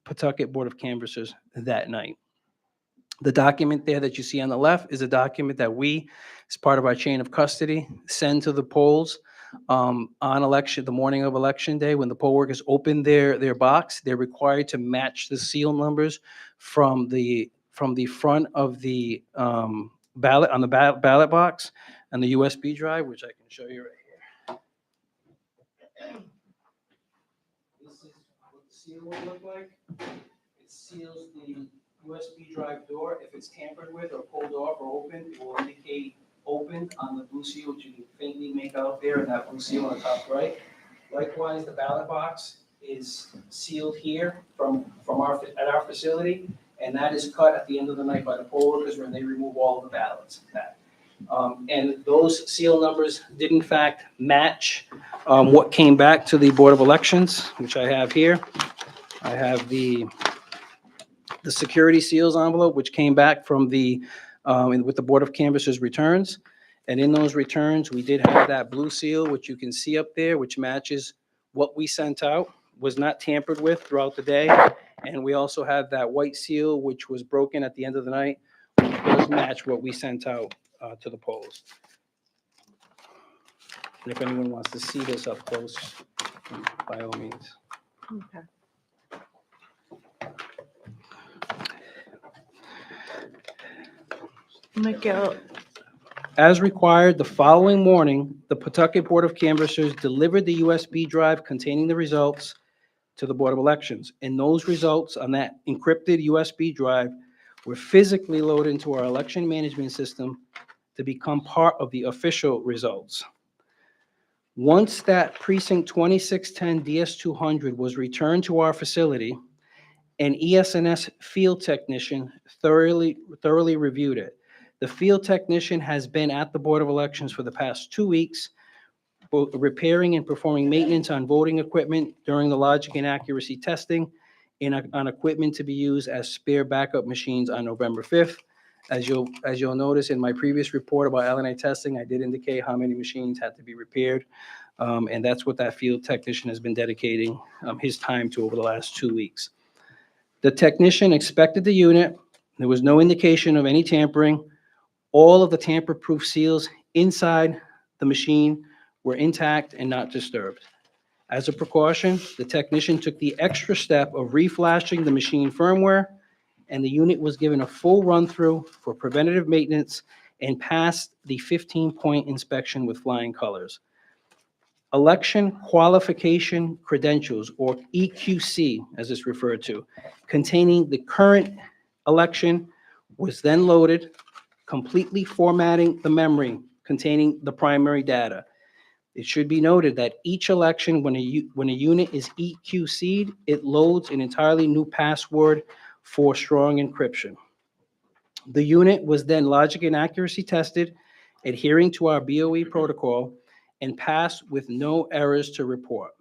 Speaker 4: Pawtucket Board of Canvassers that night. The document there that you see on the left is a document that we, as part of our chain of custody, send to the polls on the morning of election day. When the poll workers open their box, they're required to match the seal numbers from the front of the ballot on the ballot box and the USB drive, which I can show you right here. This is what the seal will look like. It seals the USB drive door. If it's tampered with or pulled off or opened, it will indicate opened on the blue seal, which you can faintly make out there, and that blue seal on the top right. Likewise, the ballot box is sealed here at our facility, and that is cut at the end of the night by the poll workers when they remove all of the ballots. And those seal numbers did in fact match what came back to the Board of Elections, which I have here. I have the security seals envelope, which came back from with the Board of Canvassers returns. And in those returns, we did have that blue seal, which you can see up there, which matches what we sent out, was not tampered with throughout the day. And we also have that white seal, which was broken at the end of the night, which does match what we sent out to the polls. And if anyone wants to see this up close, by all means.
Speaker 1: Okay. Miguel,
Speaker 4: As required, the following morning, the Pawtucket Board of Canvassers delivered the USB drive containing the results to the Board of Elections. And those results on that encrypted USB drive were physically loaded into our election management system to become part of the official results. Once that precinct 2610 DS200 was returned to our facility, an ES&S field technician thoroughly reviewed it. The field technician has been at the Board of Elections for the past 2 weeks, both repairing and performing maintenance on voting equipment during the logic and accuracy testing and on equipment to be used as spare backup machines on November 5th. As you'll notice in my previous report about LNA testing, I did indicate how many machines had to be repaired. And that's what that field technician has been dedicating his time to over the last 2 weeks. The technician inspected the unit. There was no indication of any tampering. All of the tamper-proof seals inside the machine were intact and not disturbed. As a precaution, the technician took the extra step of reflashing the machine firmware, and the unit was given a full run-through for preventative maintenance and passed the 15-point inspection with flying colors. Election Qualification Credentials, or EQC, as it's referred to, containing the current election was then loaded, completely formatting the memory containing the primary data. It should be noted that each election, when a unit is EQC'd, it loads an entirely new password for strong encryption. The unit was then logic and accuracy tested, adhering to our BOE protocol, and passed with no errors to report.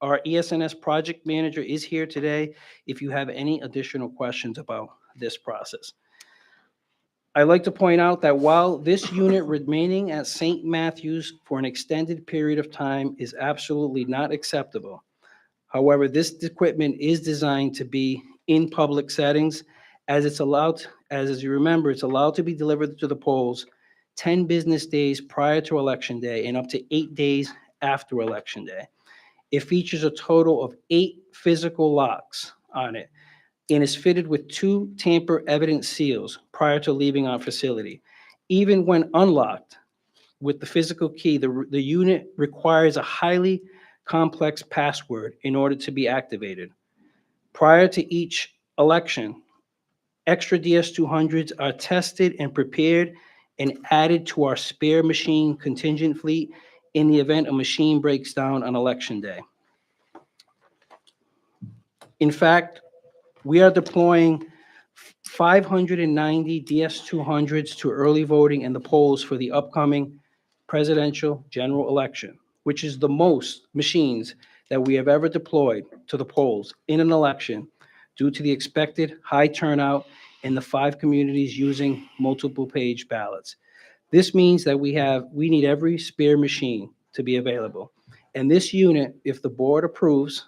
Speaker 4: Our ES&S project manager is here today if you have any additional questions about this process. I'd like to point out that while this unit remaining at St. Matthews for an extended period of time is absolutely not acceptable, however, this equipment is designed to be in public settings as it's allowed, as you remember, it's allowed to be delivered to the polls 10 business days prior to Election Day and up to 8 days after Election Day. It features a total of 8 physical locks on it and is fitted with 2 tamper-evident seals prior to leaving our facility. Even when unlocked with the physical key, the unit requires a highly complex password in order to be activated. Prior to each election, extra DS200s are tested and prepared and added to our spare machine contingent fleet in the event a machine breaks down on Election Day. In fact, we are deploying 590 DS200s to early voting and the polls for the upcoming presidential general election, which is the most machines that we have ever deployed to the polls in an election due to the expected high turnout in the 5 communities using multiple page ballots. This means that we need every spare machine to be available. And this unit, if the board approves,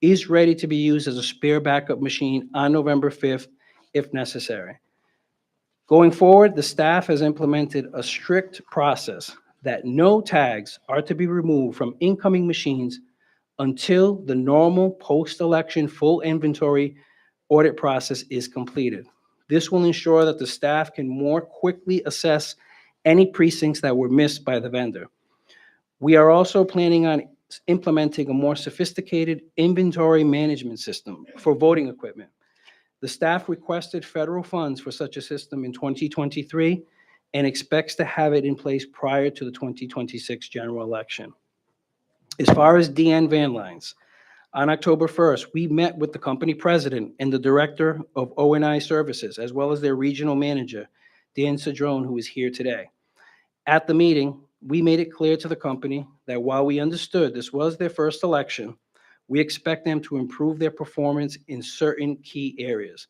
Speaker 4: is ready to be used as a spare backup machine on November 5th if necessary. Going forward, the staff has implemented a strict process that no tags are to be removed from incoming machines until the normal post-election full inventory audit process is completed. This will ensure that the staff can more quickly assess any precincts that were missed by the vendor. We are also planning on implementing a more sophisticated inventory management system for voting equipment. The staff requested federal funds for such a system in 2023 and expects to have it in place prior to the 2026 general election. As far as DN van lines, on October 1st, we met with the company president and the director of O&I services, as well as their regional manager, Dan Cedrone, who is here today. At the meeting, we made it clear to the company that while we understood this was their first election, we expect them to improve their performance in certain key areas.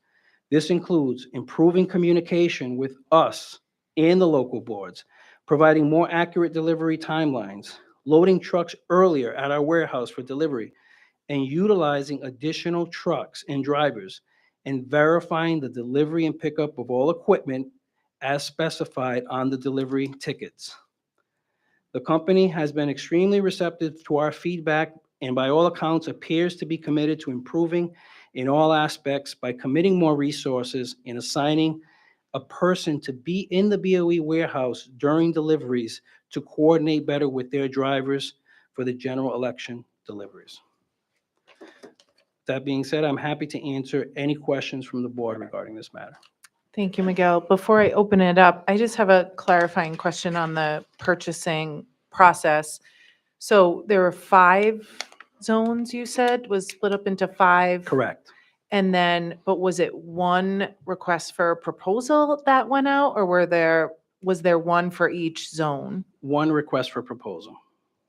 Speaker 4: This includes improving communication with us and the local boards, providing more accurate delivery timelines, loading trucks earlier at our warehouse for delivery, and utilizing additional trucks and drivers, and verifying the delivery and pickup of all equipment as specified on the delivery tickets. The company has been extremely receptive to our feedback and by all accounts appears to be committed to improving in all aspects by committing more resources and assigning a person to be in the BOE warehouse during deliveries to coordinate better with their drivers for the general election deliveries. that being said, I'm happy to answer any questions from the board regarding this matter.
Speaker 1: Thank you, Miguel. Before I open it up, I just have a clarifying question on the purchasing process. So there were 5 zones, you said, was split up into 5?
Speaker 4: Correct.
Speaker 1: And then, but was it one request for a proposal that went out, or was there one for each zone?
Speaker 4: One request for proposal.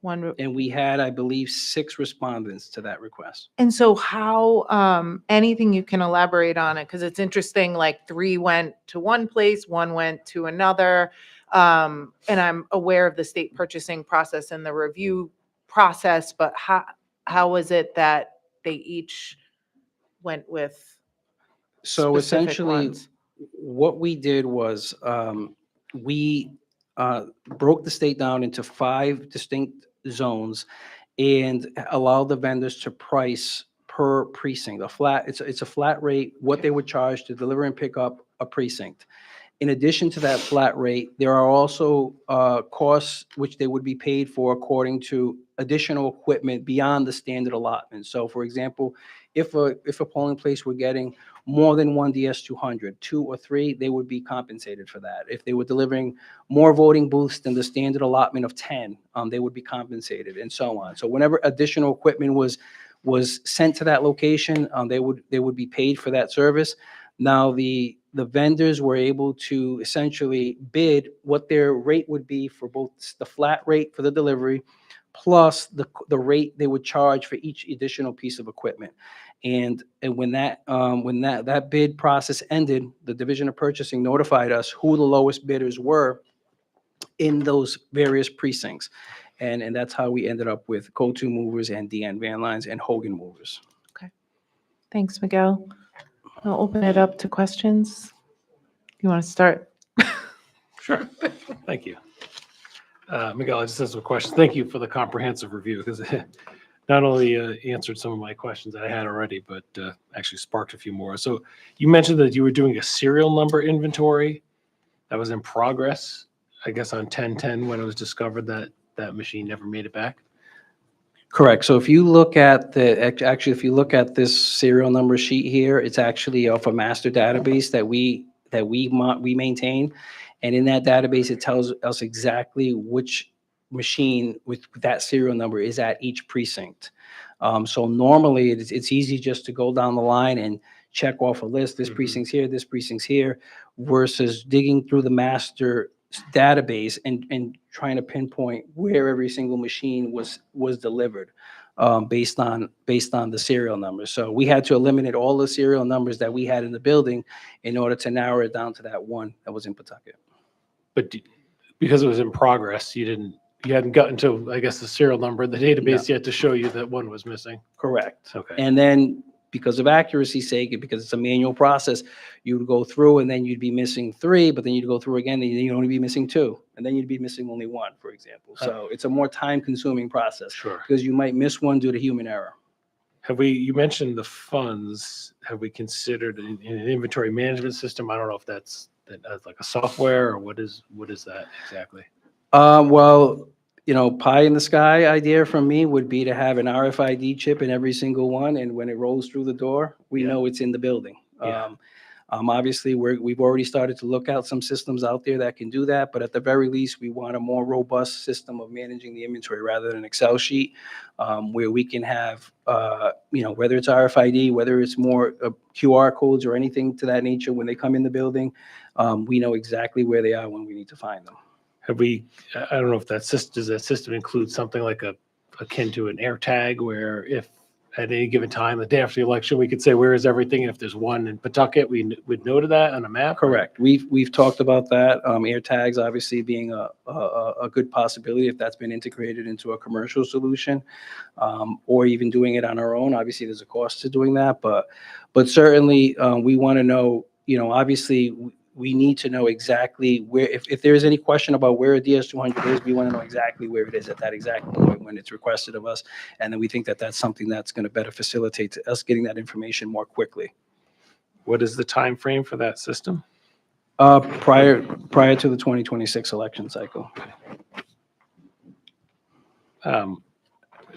Speaker 1: One,
Speaker 4: And we had, I believe, 6 respondents to that request.
Speaker 1: and so how, anything you can elaborate on it, because it's interesting, like 3 went to one place, 1 went to another. And I'm aware of the state purchasing process and the review process, but how was it that they each went with
Speaker 4: So
Speaker 1: specific
Speaker 4: essentially,
Speaker 1: ones?
Speaker 4: what we did was, we broke the state down into 5 distinct zones and allowed the vendors to price per precinct. It's a flat rate, what they would charge to deliver and pick up a precinct. In addition to that flat rate, there are also costs which they would be paid for according to additional equipment beyond the standard allotment. So for example, if a polling place were getting more than one DS200, 2 or 3, they would be compensated for that. If they were delivering more voting booths than the standard allotment of 10, they would be compensated, and so on. So whenever additional equipment was sent to that location, they would be paid for that service. Now, the vendors were able to essentially bid what their rate would be for both the flat rate for the delivery plus the rate they would charge for each additional piece of equipment. And when that bid process ended, the Division of Purchasing notified us who the lowest bidders were in those various precincts. And that's how we ended up with Go-To Movers and DN Van Lines and Hogan Movers.
Speaker 1: Thanks, Miguel. I'll open it up to questions. You want to start?
Speaker 5: Sure. Thank you. Miguel, I just have some questions. Thank you for the comprehensive review, because it not only answered some of my questions that I had already, but actually sparked a few more. So you mentioned that you were doing a serial number inventory that was in progress, I guess on 10/10, when it was discovered that that machine never made it back.
Speaker 4: Correct. So if you look at if you look at this serial number sheet here, it's actually off a master database that we maintain. And in that database, it tells us exactly which machine with that serial number is at each precinct. So normally it's easy just to go down the line and check off a list, this precinct's here, this precinct's here, versus digging through the master database and trying to pinpoint where every single machine was delivered, based on the serial numbers. So we had to eliminate all the serial numbers that we had in the building in order to narrow it down to that one that was in Pawtucket.
Speaker 5: But because it was in progress, you hadn't gotten to, I guess, the serial number in the database yet to show you that one was missing.
Speaker 4: Correct.
Speaker 5: Okay.
Speaker 4: And then, because of accuracy's sake, because it's a manual process, you would go through and then you'd be missing 3, but then you'd go through again and you'd only be missing 2, and then you'd be missing only 1, for example. So it's a more time-consuming process
Speaker 5: Sure.
Speaker 4: because you might miss one due to human error.
Speaker 5: You mentioned the funds. Have we considered an inventory management system? I don't know if that's like a software, or what is that exactly?
Speaker 4: Well, pie in the sky idea from me would be to have an RFID chip in every single one, and when it rolls through the door, we know it's in the building.
Speaker 5: Yeah.
Speaker 4: Obviously, we've already started to look at some systems out there that can do that, but at the very least, we want a more robust system of managing the inventory rather than an Excel sheet, where we can have, whether it's RFID, whether it's more QR codes or anything to that nature, when they come in the building, we know exactly where they are when we need to find them.
Speaker 5: I don't know if does that system include something like akin to an air tag, where if at any given time, the day after the election, we could say, where is everything? And if there's one in Pawtucket, we would know to that on a map?
Speaker 4: Correct. We've talked about that. Air tags obviously being a good possibility if that's been integrated into a commercial solution, or even doing it on our own. Obviously, there's a cost to doing that, but certainly we want to know, obviously we need to know exactly where, if there is any question about where a DS200 is, we want to know exactly where it is at that exact moment when it's requested of us. And then we think that that's something that's going to better facilitate us getting that information more quickly.
Speaker 5: What is the time frame for that system?
Speaker 4: Prior to the 2026 election cycle.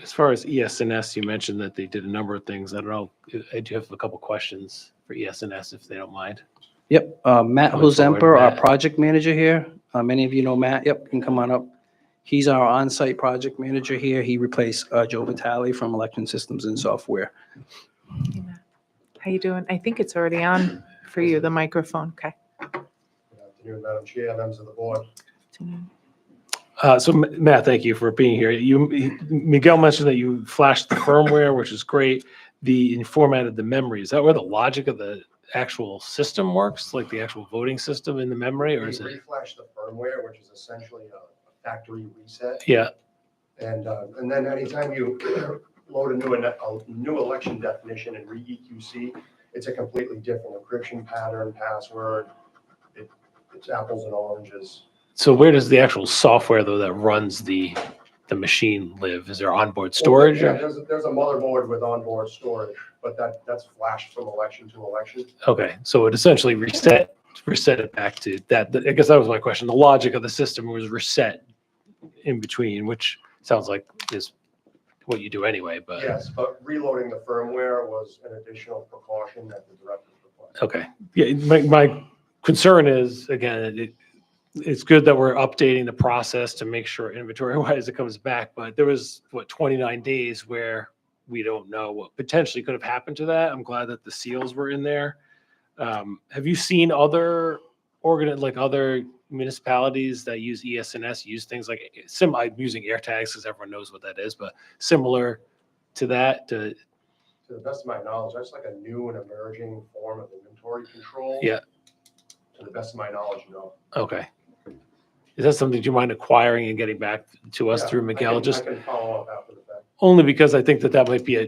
Speaker 5: as far as ES&S, you mentioned that they did a number of things. I don't know, I do have a couple questions for ES&S if they don't mind.
Speaker 4: Yep, Matt
Speaker 5: Coming forward,
Speaker 4: Hozemper, our
Speaker 5: Matt.
Speaker 4: project manager here. Many of you know Matt. Yep, you can come on up. He's our on-site project manager here. He replaced Joe Vitale from Election Systems and Software.
Speaker 1: How you doing? I think it's already on for you, the microphone. Okay.
Speaker 2: Good afternoon, Madam Chair, members of the board.
Speaker 5: So Matt, thank you for being here. Miguel mentioned that you flashed the firmware, which is great. You formatted the memory. Is that where the logic of the actual system works, like the actual voting system in the memory, or is
Speaker 2: We
Speaker 5: it?
Speaker 2: reflash the firmware, which is essentially a factory reset.
Speaker 5: Yeah,
Speaker 2: And then anytime you load a new election definition in re-EQC, it's a completely different encryption pattern, password. It's apples and oranges.
Speaker 5: so where does the actual software though that runs the machine live? Is there onboard storage?
Speaker 2: Yeah,
Speaker 5: or-
Speaker 2: there's a motherboard with onboard storage, but that's flashed from election to election.
Speaker 5: Okay, so it essentially reset it back to that. I guess that was my question. The logic of the system was reset in between, which sounds like is what you do anyway, but.
Speaker 2: Yes, but reloading the firmware was an additional precaution that the director required.
Speaker 5: Okay, yeah, my concern is, again, it's good that we're updating the process to make sure inventory-wise it comes back, but there was, 29 days where we don't know what potentially could have happened to that. I'm glad that the seals were in there. Have you seen other other municipalities that use ES&S use things like, I'm using AirTags because everyone knows what that is, but similar to that,
Speaker 2: To the best of my knowledge, that's like a new and emerging form of inventory control.
Speaker 5: Yeah.
Speaker 2: To the best of my knowledge, no.
Speaker 5: okay. Is that something, do you mind acquiring and getting back to us
Speaker 2: Yeah,
Speaker 5: through Miguel?
Speaker 2: I
Speaker 5: Just
Speaker 2: can follow up after the fact.
Speaker 5: only because I think that might be a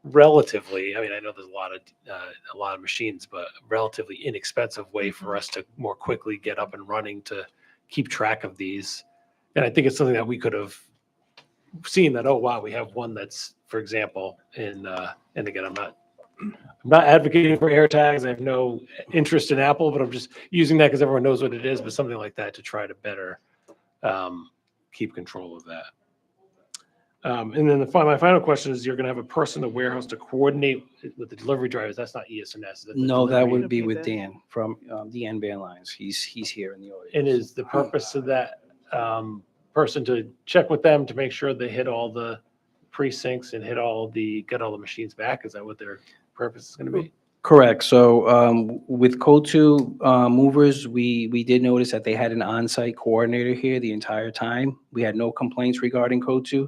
Speaker 5: relatively, I mean, I know there's a lot of machines, but a relatively inexpensive way for us to more quickly get up and running to keep track of these. And I think it's something that we could have seen that, oh, wow, we have one that's, for example, and again, I'm not advocating for AirTags. I have no interest in Apple, but I'm just using that because everyone knows what it is, but something like that to try to better keep control of that. And then my final question is, you're going to have a person in the warehouse to coordinate with the delivery drivers. That's not ES&S.
Speaker 4: No, that
Speaker 5: delivery-
Speaker 4: would be with
Speaker 1: Okay,
Speaker 4: Dan from Dan Van Lines. He's here in the audience.
Speaker 5: And is the purpose of that person to check with them to make sure they hit all the precincts and get all the machines back? Is that what their purpose is going to be?
Speaker 4: Correct. So with Code2 movers, we did notice that they had an on-site coordinator here the entire time. We had no complaints regarding Code2.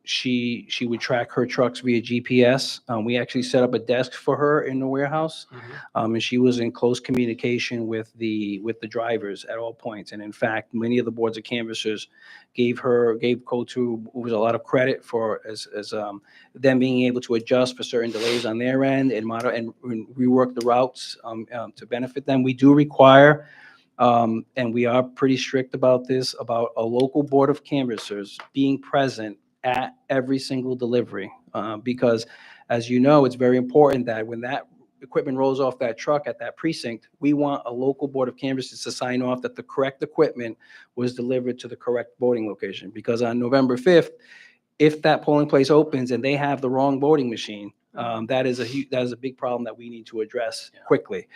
Speaker 4: She would track her trucks via GPS. We actually set up a desk for her in the warehouse, and she was in close communication with the drivers at all points. And in fact, many of the boards of canvassers gave Code2 movers a lot of credit for as them being able to adjust for certain delays on their end and rework the routes to benefit them. We do require, and we are pretty strict about this, about a local board of canvassers being present at every single delivery. Because as you know, it's very important that when that equipment rolls off that truck at that precinct, we want a local board of canvassers to sign off that the correct equipment was delivered to the correct voting location. Because on November 5th, if that polling place opens and they have the wrong voting machine, that is a big problem that we need to address quickly.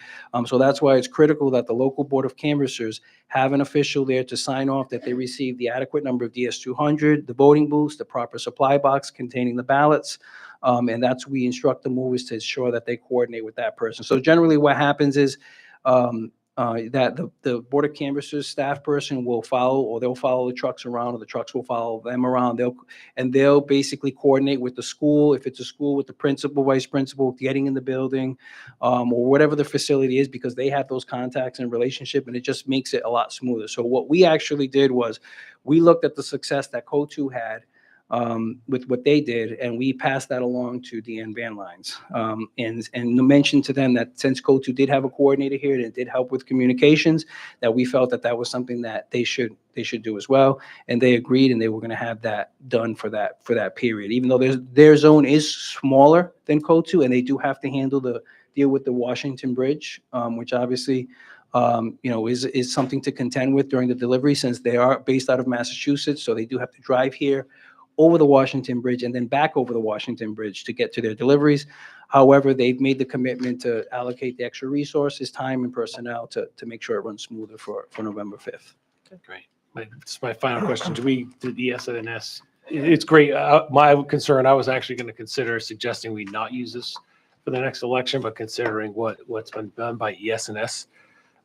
Speaker 4: So that's why it's critical that the local board of canvassers have an official there to sign off that they received the adequate number of DS200, the voting booths, the proper supply box containing the ballots. And we instruct the movers to ensure that they coordinate with that person. So generally what happens is that the board of canvassers staff person will follow, or they'll follow the trucks around, or the trucks will follow them around. They'll basically coordinate with the school, if it's a school, with the principal, vice principal, getting in the building, or whatever the facility is, because they have those contacts and relationship, and it just makes it a lot smoother. So what we actually did was we looked at the success that Code2 had with what they did, and we passed that along to DN Van Lines, and mentioned to them that since Code2 did have a coordinator here and it did help with communications, that we felt that was something that they should do as well, and they agreed, and they were going to have that done for that period, even though their zone is smaller than Code2, and they do have to deal with the Washington Bridge, which obviously is something to contend with during the delivery, since they are based out of Massachusetts, so they do have to drive here over the Washington Bridge and then back over the Washington Bridge to get to their deliveries. However, they've made the commitment to allocate the extra resources, time, and personnel to make sure it runs smoother for November 5th.
Speaker 5: Great. This is my final question. Do the ESNS, it's great. My concern, I was actually going to consider suggesting we not use this for the next election, but considering what's been done by ESNS,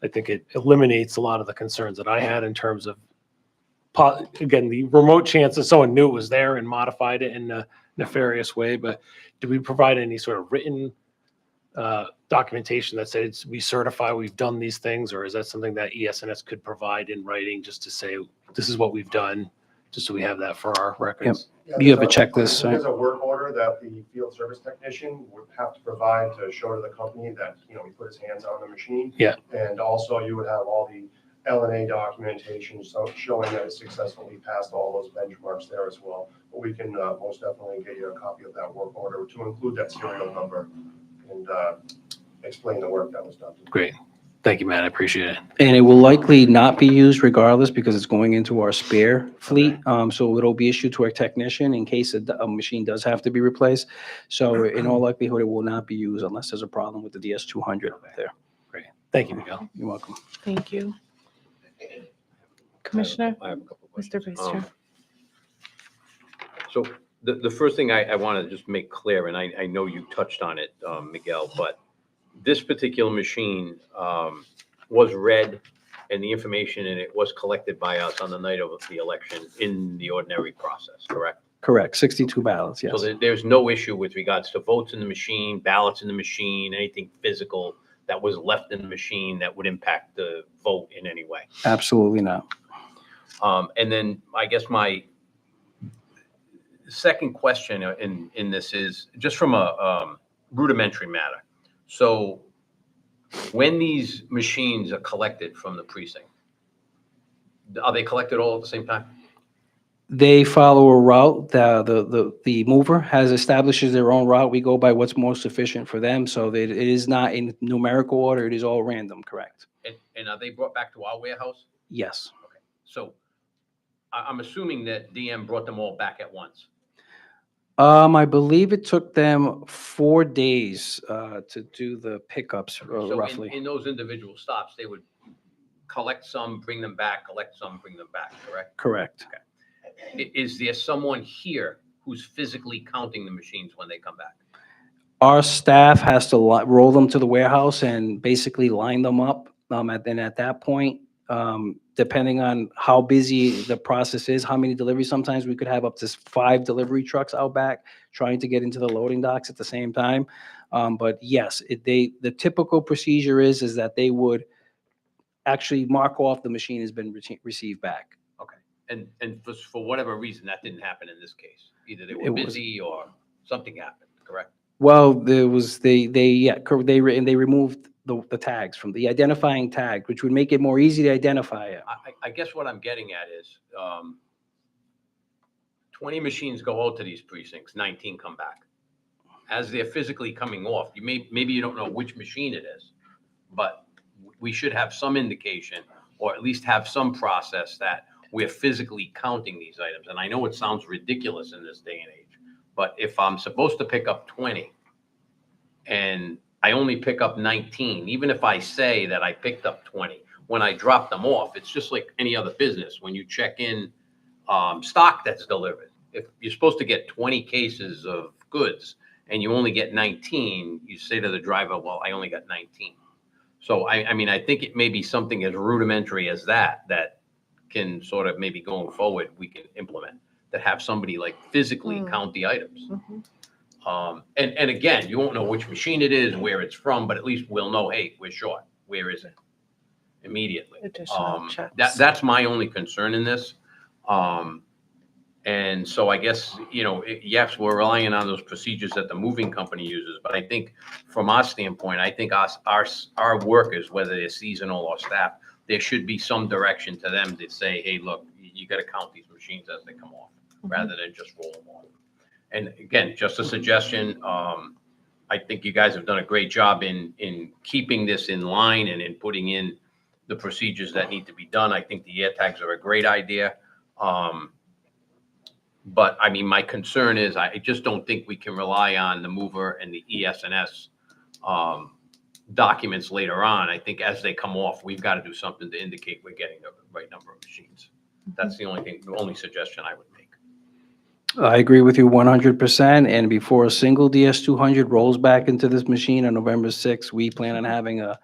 Speaker 5: I think it eliminates a lot of the concerns that I had in terms of, again, the remote chance that someone knew it was there and modified it in a nefarious way. But do we provide any sort of written documentation that says we certify we've done these things, or is that something that ESNS could provide in writing just to say, this is what we've done, just so we have that for our records?
Speaker 4: You have a checklist, right?
Speaker 9: There's a work order that the field service technician would have to provide to show to the company that, he put his hands on the machine.
Speaker 5: Yeah.
Speaker 9: And also you would have all the LNA documentation, so showing that it successfully passed all those benchmarks there as well. But we can most definitely get you a copy of that work order to include that serial number and explain the work that was done.
Speaker 5: Great. Thank you, Matt. I appreciate it.
Speaker 4: And it will likely not be used regardless because it's going into our spare fleet. So it'll be issued to our technician in case a machine does have to be replaced. So in all likelihood, it will not be used unless there's a problem with the DS200 up there.
Speaker 5: Great. Thank you, Miguel.
Speaker 4: You're welcome.
Speaker 1: Thank you. Commissioner,
Speaker 3: I have a couple of
Speaker 1: Mr.
Speaker 3: questions.
Speaker 1: Vice Chair.
Speaker 3: So the first thing I want to just make clear, and I know you touched on it, Miguel, but this particular machine was read and the information in it was collected by us on the night of the election in the ordinary process, correct?
Speaker 4: Correct. 62 ballots, yes.
Speaker 3: So there's no issue with regards to votes in the machine, ballots in the machine, anything physical that was left in the machine that would impact the vote in any way.
Speaker 4: Absolutely not.
Speaker 3: And then I guess my second question in this is just from a rudimentary matter. So when these machines are collected from the precinct, are they collected all at the same time?
Speaker 4: They follow a route. The mover establishes their own route. We go by what's most efficient for them. So that it is not in numerical order. It is all random, correct?
Speaker 3: And are they brought back to our warehouse?
Speaker 4: Yes.
Speaker 3: Okay. So I'm assuming that DM brought them all back at once.
Speaker 4: I believe it took them 4 days to do the pickups,
Speaker 3: So
Speaker 4: roughly.
Speaker 3: in those individual stops, they would collect some, bring them back, collect some, bring them back, correct?
Speaker 4: Correct.
Speaker 3: Is there someone here who's physically counting the machines when they come back?
Speaker 4: Our staff has to roll them to the warehouse and basically line them up. And at that point, depending on how busy the process is, how many deliveries, sometimes we could have up to 5 delivery trucks out back trying to get into the loading docks at the same time. But yes, the typical procedure is that they would actually mark off the machine has been received back.
Speaker 3: Okay. And for whatever reason, that didn't happen in this case. Either they
Speaker 4: It
Speaker 3: were
Speaker 4: was-
Speaker 3: busy or something happened, correct?
Speaker 4: Well, they removed the tags from the identifying tag, which would make it more easy to identify it.
Speaker 3: I guess what I'm getting at is 20 machines go out to these precincts, 19 come back. As they're physically coming off, maybe you don't know which machine it is, but we should have some indication or at least have some process that we're physically counting these items. And I know it sounds ridiculous in this day and age, but if I'm supposed to pick up 20 and I only pick up 19, even if I say that I picked up 20, when I drop them off, it's just like any other business. When you check in stock that's delivered, if you're supposed to get 20 cases of goods and you only get 19, you say to the driver, well, I only got 19. So I mean, I think it may be something as rudimentary as that can sort of maybe going forward, we can implement, that have somebody like physically count the items. And again, you won't know which machine it is, where it's from, but at least we'll know, hey, we're short. Where is it? Immediately.
Speaker 1: Additional checks.
Speaker 3: That's my only concern in this. And so I guess, yes, we're relying on those procedures that the moving company uses, but I think from our standpoint, I think our workers, whether they're seasonal or staff, there should be some direction to them to say, hey, look, you got to count these machines as they come off, rather than just roll them off. And again, just a suggestion, I think you guys have done a great job in keeping this in line and in putting in the procedures that need to be done. I think the air tags are a great idea. But I mean, my concern is I just don't think we can rely on the mover and the ES&S documents later on. I think as they come off, we've got to do something to indicate we're getting the right number of machines. That's the only suggestion I would make.
Speaker 4: I agree with you 100%. And before a single DS200 rolls back into this machine on November 6th, we plan on having a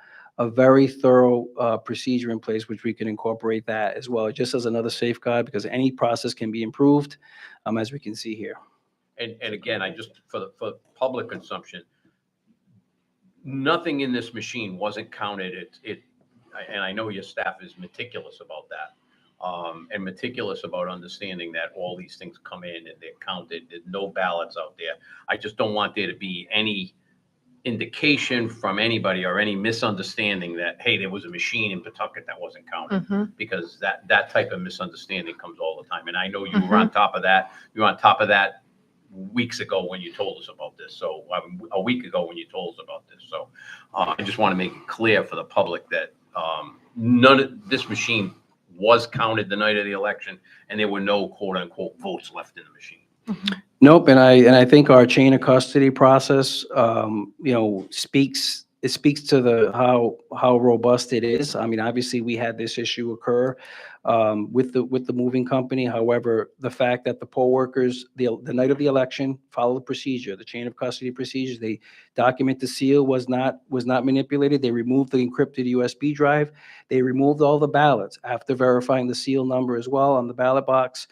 Speaker 4: very thorough procedure in place, which we can incorporate that as well, just as another safeguard, because any process can be improved, as we can see here.
Speaker 3: And again, I just, for public consumption, nothing in this machine wasn't counted. And I know your staff is meticulous about that. And meticulous about understanding that all these things come in and they're counted. There's no ballots out there. I just don't want there to be any indication from anybody or any misunderstanding that, hey, there was a machine in Pawtucket that wasn't counted. Because that type of misunderstanding comes all the time. And I know you were on top of that. You were on top of that weeks ago when you told us about this. So a week ago when you told us about this. So I just want to make it clear for the public that none of this machine was counted the night of the election, and there were no quote unquote votes left in the machine.
Speaker 4: Nope, and I think our chain of custody process, speaks to the how robust it is. I mean, obviously, we had this issue occur with the moving company. However, the fact that the poll workers, the night of the election, follow the procedure, the chain of custody procedures, they document the seal was not manipulated. They removed the encrypted USB drive. They removed all the ballots after verifying the seal number as well on the ballot box.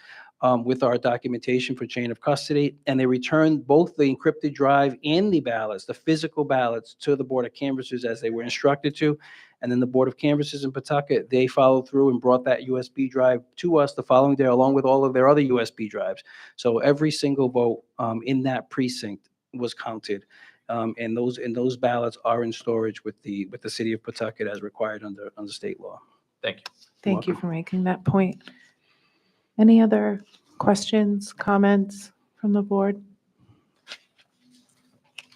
Speaker 4: With our documentation for chain of custody, and they returned both the encrypted drive and the ballots, the physical ballots, to the Board of Canvassers as they were instructed to. And then the Board of Canvassers in Pawtucket, they followed through and brought that USB drive to us the following day, along with all of their other USB drives. So every single vote in that precinct was counted. And those ballots are in storage with the city of Pawtucket as required under state law.
Speaker 3: Thank you.
Speaker 1: Thank you for making that point. Any other questions, comments from the board?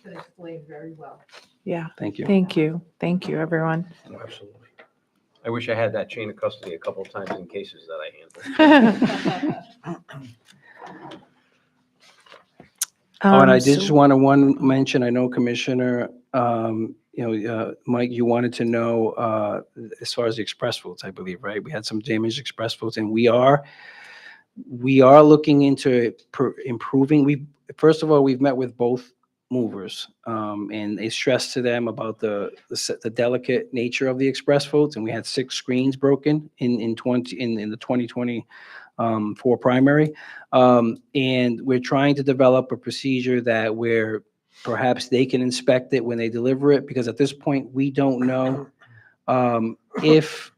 Speaker 8: That explained very well.
Speaker 1: Yeah,
Speaker 4: Thank you.
Speaker 1: thank you. Thank you, everyone.
Speaker 3: Absolutely. I wish I had that chain of custody a couple of times in cases that I handled.
Speaker 4: And I
Speaker 1: So-
Speaker 4: just want to mention, I know Commissioner, Mike, you wanted to know as far as the express votes, I believe, right? We had some damaged express votes, and we are looking into improving. First of all, we've met with both movers, and they stressed to them about the delicate nature of the express votes, and we had 6 screens broken in the 2024 primary. And we're trying to develop a procedure that where perhaps they can inspect it when they deliver it, because at this point, we don't know if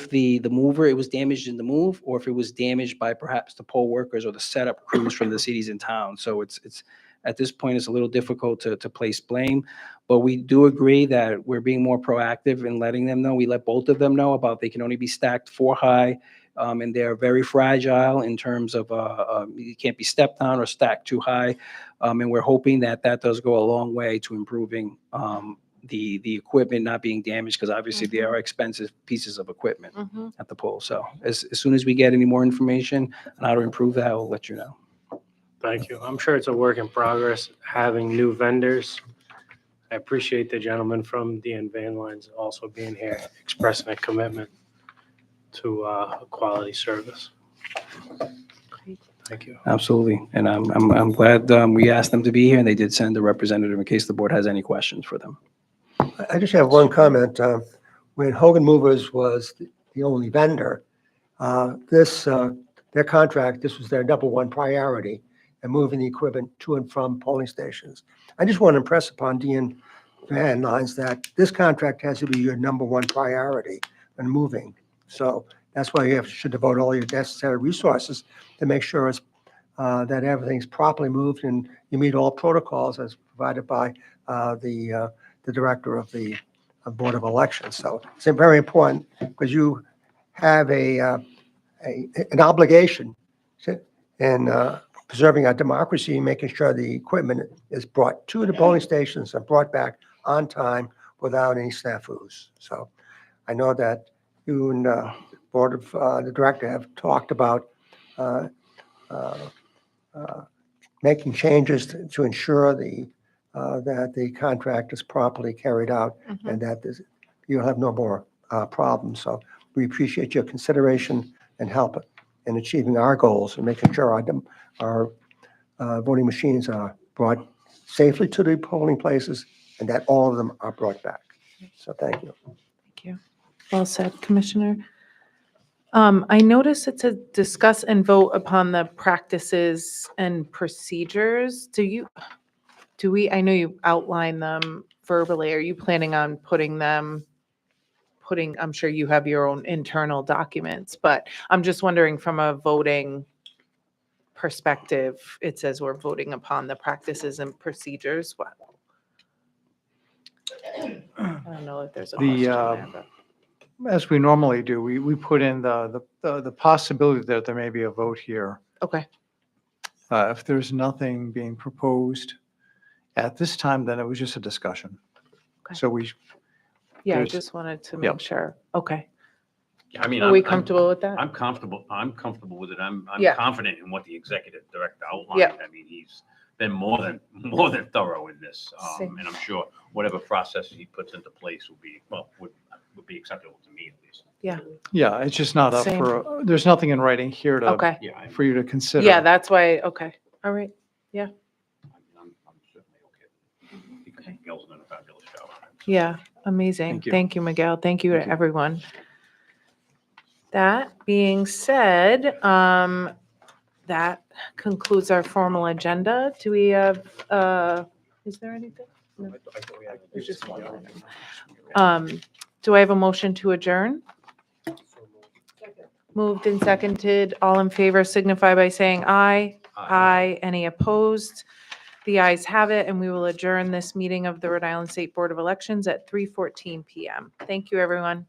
Speaker 4: the mover, it was damaged in the move, or if it was damaged by perhaps the poll workers or the setup crews from the cities in town. So it's at this point, it's a little difficult to place blame, but we do agree that we're being more proactive in letting them know. We let both of them know about they can only be stacked 4 high, and they're very fragile in terms of you can't be stepped on or stacked too high. And we're hoping that does go a long way to improving the equipment not being damaged, because obviously they are expensive pieces of equipment at the poll. So as soon as we get any more information on how to improve that, we'll let you know.
Speaker 7: Thank you. I'm sure it's a work in progress, having new vendors. I appreciate the gentleman from DN Van Lines also being here, expressing a commitment to a quality service. Thank you.
Speaker 4: Absolutely. And I'm glad we asked them to be here, and they did send a representative in case the board has any questions for them.
Speaker 2: I just have one comment. When Hogan Movers was the only vendor, their contract, this was their number one priority, and moving the equipment to and from polling stations. I just want to impress upon DN Van Lines that this contract has to be your number one priority in moving. So that's why you should devote all your necessary resources to make sure that everything's properly moved and you meet all protocols as provided by the director of the Board of Elections. So it's very important because you have an obligation in preserving our democracy, making sure the equipment is brought to the polling stations and brought back on time without any snafus. So I know that you and the director have talked about making changes to ensure that the contract is properly carried out
Speaker 1: Mhm.
Speaker 2: and that you'll have no more problems. So we appreciate your consideration and help in achieving our goals and making sure our voting machines are brought safely to the polling places and that all of them are brought back. So thank you.
Speaker 1: Thank you. Well said, Commissioner. I noticed it said discuss and vote upon the practices and procedures. I know you outlined them verbally. Are you planning on I'm sure you have your own internal documents, but I'm just wondering from a voting perspective, it says we're voting upon the practices and procedures. What? I don't know if there's a
Speaker 6: The,
Speaker 1: question there, but.
Speaker 6: As we normally do, we put in the possibility that there may be a vote here.
Speaker 1: Okay,
Speaker 6: If there's nothing being proposed at this time, then it was just a discussion.
Speaker 1: Okay.
Speaker 6: So we,
Speaker 1: yeah, I
Speaker 6: There's-
Speaker 1: just wanted to
Speaker 6: Yep.
Speaker 1: make sure. Okay.
Speaker 3: I mean,
Speaker 1: Are we comfortable with that?
Speaker 3: I'm comfortable with it. I'm
Speaker 1: Yeah.
Speaker 3: confident in what the executive director outlined.
Speaker 1: Yeah.
Speaker 3: I mean, he's been more than thorough in this.
Speaker 1: Same.
Speaker 3: And I'm sure whatever process he puts into place would be acceptable to me at least.
Speaker 6: yeah, it's just not up
Speaker 1: Same.
Speaker 6: for, there's nothing in writing here to,
Speaker 1: Okay.
Speaker 3: Yeah, I'm
Speaker 6: for you to consider.
Speaker 1: Yeah, that's why, okay. All right.
Speaker 3: I'm certainly okay. Because
Speaker 1: Okay.
Speaker 3: Miguel's done a fabulous job.
Speaker 1: Yeah, amazing.
Speaker 6: Thank you.
Speaker 1: Thank you, Miguel. Thank you
Speaker 6: Thank
Speaker 1: to
Speaker 6: you.
Speaker 1: everyone. That being said, that concludes our formal agenda. Do we have, is there anything? No. There's just one item. Do I have a motion to adjourn? Moved and seconded. All in favor signify by saying aye. Aye. Any opposed? The ayes have it, and we will adjourn this meeting of the Rhode Island State Board of Elections at 3:14 PM. Thank you, everyone.